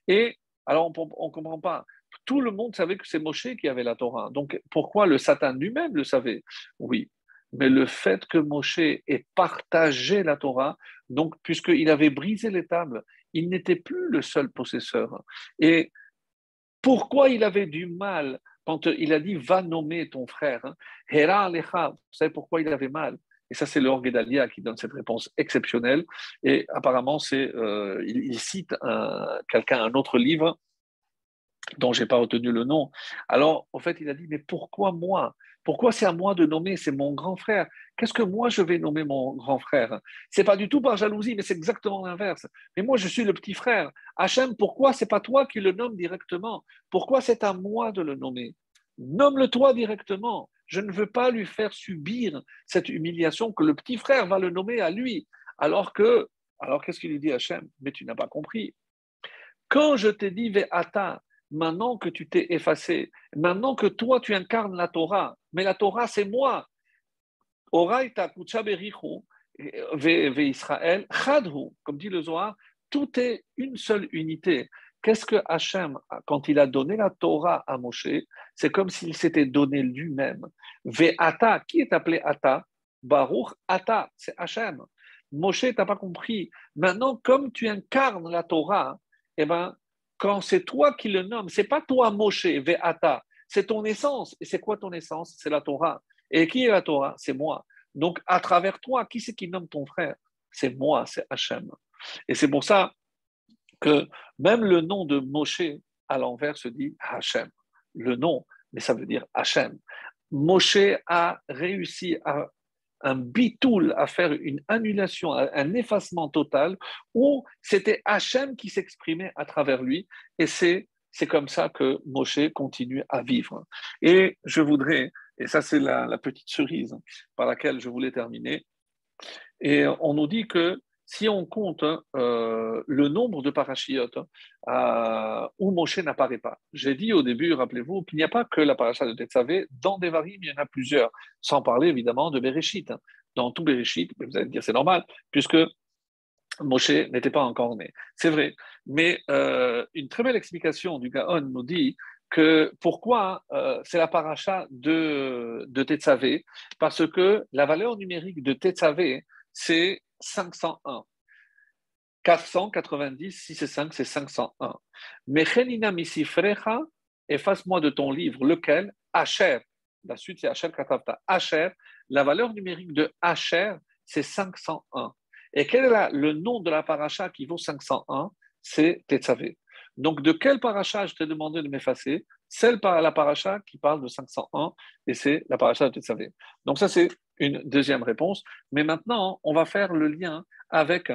Et alors, on ne comprend pas. Tout le monde savait que c'est Moshe qui avait la Torah. Donc, pourquoi le Satan lui-même le savait? Oui. Mais le fait que Moshe ait partagé la Torah, donc, puisqu'il avait brisé les tables, il n'était plus le seul possesseur. Et pourquoi il avait du mal quand il a dit va nommer ton frère? Hera Alecha, vous savez pourquoi il avait mal? Et ça, c'est le Or Gedalia qui donne cette réponse exceptionnelle. Et apparemment, il cite quelqu'un, un autre livre dont je n'ai pas retenu le nom. Alors, en fait, il a dit, mais pourquoi moi? Pourquoi c'est à moi de nommer? C'est mon grand frère. Qu'est-ce que moi je vais nommer mon grand frère? C'est pas du tout par jalousie, mais c'est exactement l'inverse. Mais moi, je suis le petit frère. Hachem, pourquoi c'est pas toi qui le nomme directement? Pourquoi c'est à moi de le nommer? Nomme-le toi directement. Je ne veux pas lui faire subir cette humiliation que le petit frère va le nommer à lui. Alors qu'est-ce qu'il lui dit Hachem? Mais tu n'as pas compris. Quand je t'ai dit Ve'ata, maintenant que tu t'es effacé, maintenant que toi tu incarnes la Torah, mais la Torah c'est moi. Oraita kucha berichu Israël chadhu, comme dit le Zohar, tout est une seule unité. Qu'est-ce que Hachem, quand il a donné la Torah à Moshe, c'est comme s'il s'était donné lui-même. Ve'ata, qui est appelé Ata? Baruch Ata, c'est Hachem. Moshe, tu n'as pas compris. Maintenant, comme tu incarnes la Torah, eh ben, quand c'est toi qui le nommes, c'est pas toi Moshe, Ve'ata, c'est ton essence. Et c'est quoi ton essence? C'est la Torah. Et qui est la Torah? C'est moi. Donc, à travers toi, qui c'est qui nomme ton frère? C'est moi, c'est Hachem. Et c'est pour ça que même le nom de Moshe à l'envers se dit Hachem. Le nom, mais ça veut dire Hachem. Moshe a réussi à un bitoul, à faire une annulation, un effacement total, où c'était Hachem qui s'exprimait à travers lui, et c'est comme ça que Moshe continue à vivre. Et je voudrais, et ça c'est la petite cerise par laquelle je voulais terminer, et on nous dit que si on compte le nombre de parachiotes où Moshe n'apparaît pas, j'ai dit au début, rappelez-vous, qu'il n'y a pas que la paracha de Tetzavé, dans Devarim, il y en a plusieurs, sans parler évidemment de Bereshit. Dans tout Bereshit, vous allez me dire c'est normal, puisque Moshe n'était pas encore né. C'est vrai. Mais une très belle explication du Gaon nous dit que pourquoi c'est la paracha de Tetzavé, parce que la valeur numérique de Tetzavé, c'est 501. 490, si c'est 5, c'est 501. Mechenina misifrecha, efface-moi de ton livre, lequel? Asher. La suite, c'est Asher Katavta. Asher, la valeur numérique de Asher, c'est 501. Et quel est le nom de la paracha qui vaut 501? C'est Tetzavé. Donc, de quelle paracha je t'ai demandé de m'effacer? Celle par la paracha qui parle de 501, et c'est la paracha de Tetzavé. Donc, ça, c'est une deuxième réponse. Mais maintenant, on va faire le lien avec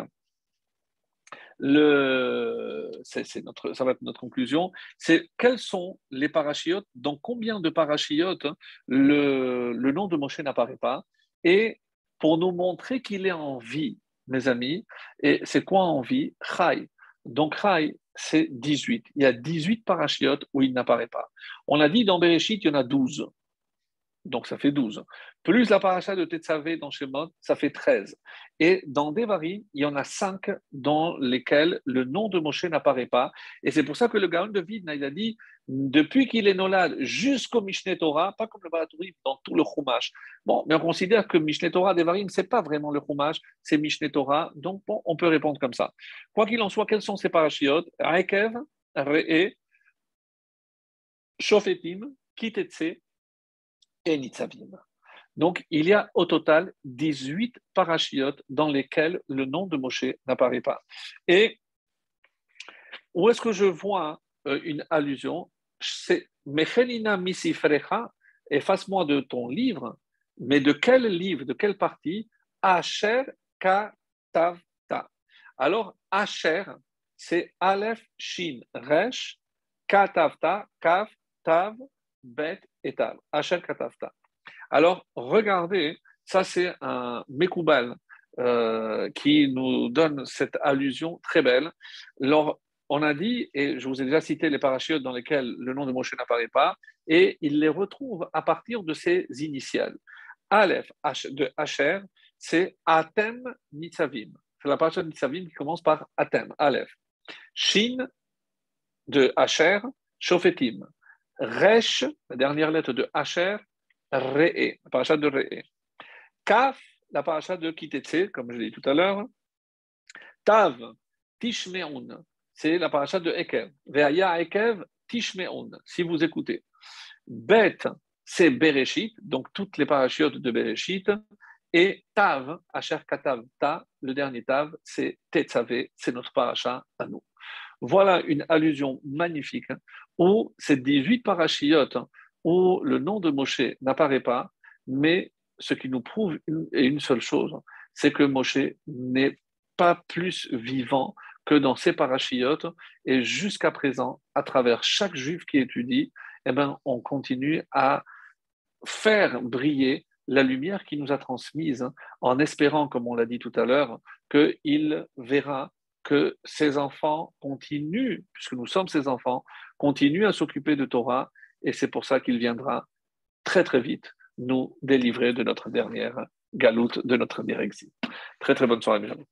ça va être notre conclusion, c'est quels sont les parachiotes, dans combien de parachiotes le nom de Moshe n'apparaît pas, et pour nous montrer qu'il est en vie, mes amis, et c'est quoi en vie? Chai. Donc Chai, c'est 18. Il y a 18 parachiotes où il n'apparaît pas. On a dit dans Bereshit, il y en a 12. Donc ça fait 12. Plus la paracha de Tetzavé dans Shemot, ça fait 13. Et dans Devarim, il y en a 5 dans lesquels le nom de Moshe n'apparaît pas. Et c'est pour ça que le Gaon de Vidna, il a dit, depuis qu'il est Nolad jusqu'au Mishneh Torah, pas comme le Baratourim, dans tout le Chumash. Bon, mais on considère que Mishneh Torah, Devarim, c'est pas vraiment le Chumash, c'est Mishneh Torah. Donc bon, on peut répondre comme ça. Quoi qu'il en soit, quels sont ces parachiotes? Akev, Re'e, Shofetim, Kitetse, et Nitzavim. Donc, il y a au total 18 parachiotes dans lesquels le nom de Moshe n'apparaît pas. Et où est-ce que je vois une allusion? C'est Mechelina Misifrecha, efface-moi de ton livre, mais de quel livre, de quelle partie? Asher Katavta. Alors, Asher, c'est Aleph, Shin, Resh, Katavta, Kaf, Tav, Bet et Tav. Asher Katavta. Alors, regardez, ça c'est un Mekoubal qui nous donne cette allusion très belle. Alors, on a dit, et je vous ai déjà cité les parachiotes dans lesquels le nom de Moshe n'apparaît pas, et il les retrouve à partir de ses initiales. Aleph de Asher, c'est Atem Nitzavim. C'est la parachute Nitzavim qui commence par Atem, Aleph. Shin de Asher, Shofetim. Resh, la dernière lettre de Asher, Re'e, la paracha de Re'e. Kaf, la paracha de Kitetse, comme je l'ai dit tout à l'heure. Tav, Tishmeun, c'est la paracha de Ekev. Ve'aya Ekev, Tishmeun, si vous écoutez. Bet, c'est Bereshit, donc toutes les parachiotes de Bereshit. Et Tav, Asher Katav Ta, le dernier Tav, c'est Tetzavé, c'est notre paracha à nous. Voilà une allusion magnifique où ces 18 parachiotes où le nom de Moshe n'apparaît pas, mais ce qui nous prouve une seule chose, c'est que Moshe n'est pas plus vivant que dans ces parachiotes, et jusqu'à présent, à travers chaque juif qui étudie, eh ben, on continue à faire briller la lumière qu'il nous a transmise, en espérant, comme on l'a dit tout à l'heure, qu'il verra que ses enfants continuent, puisque nous sommes ses enfants, continuent à s'occuper de Torah, et c'est pour ça qu'il viendra très très vite nous délivrer de notre dernière galoute, de notre dernier exil. Très très bonne soirée, mes amis.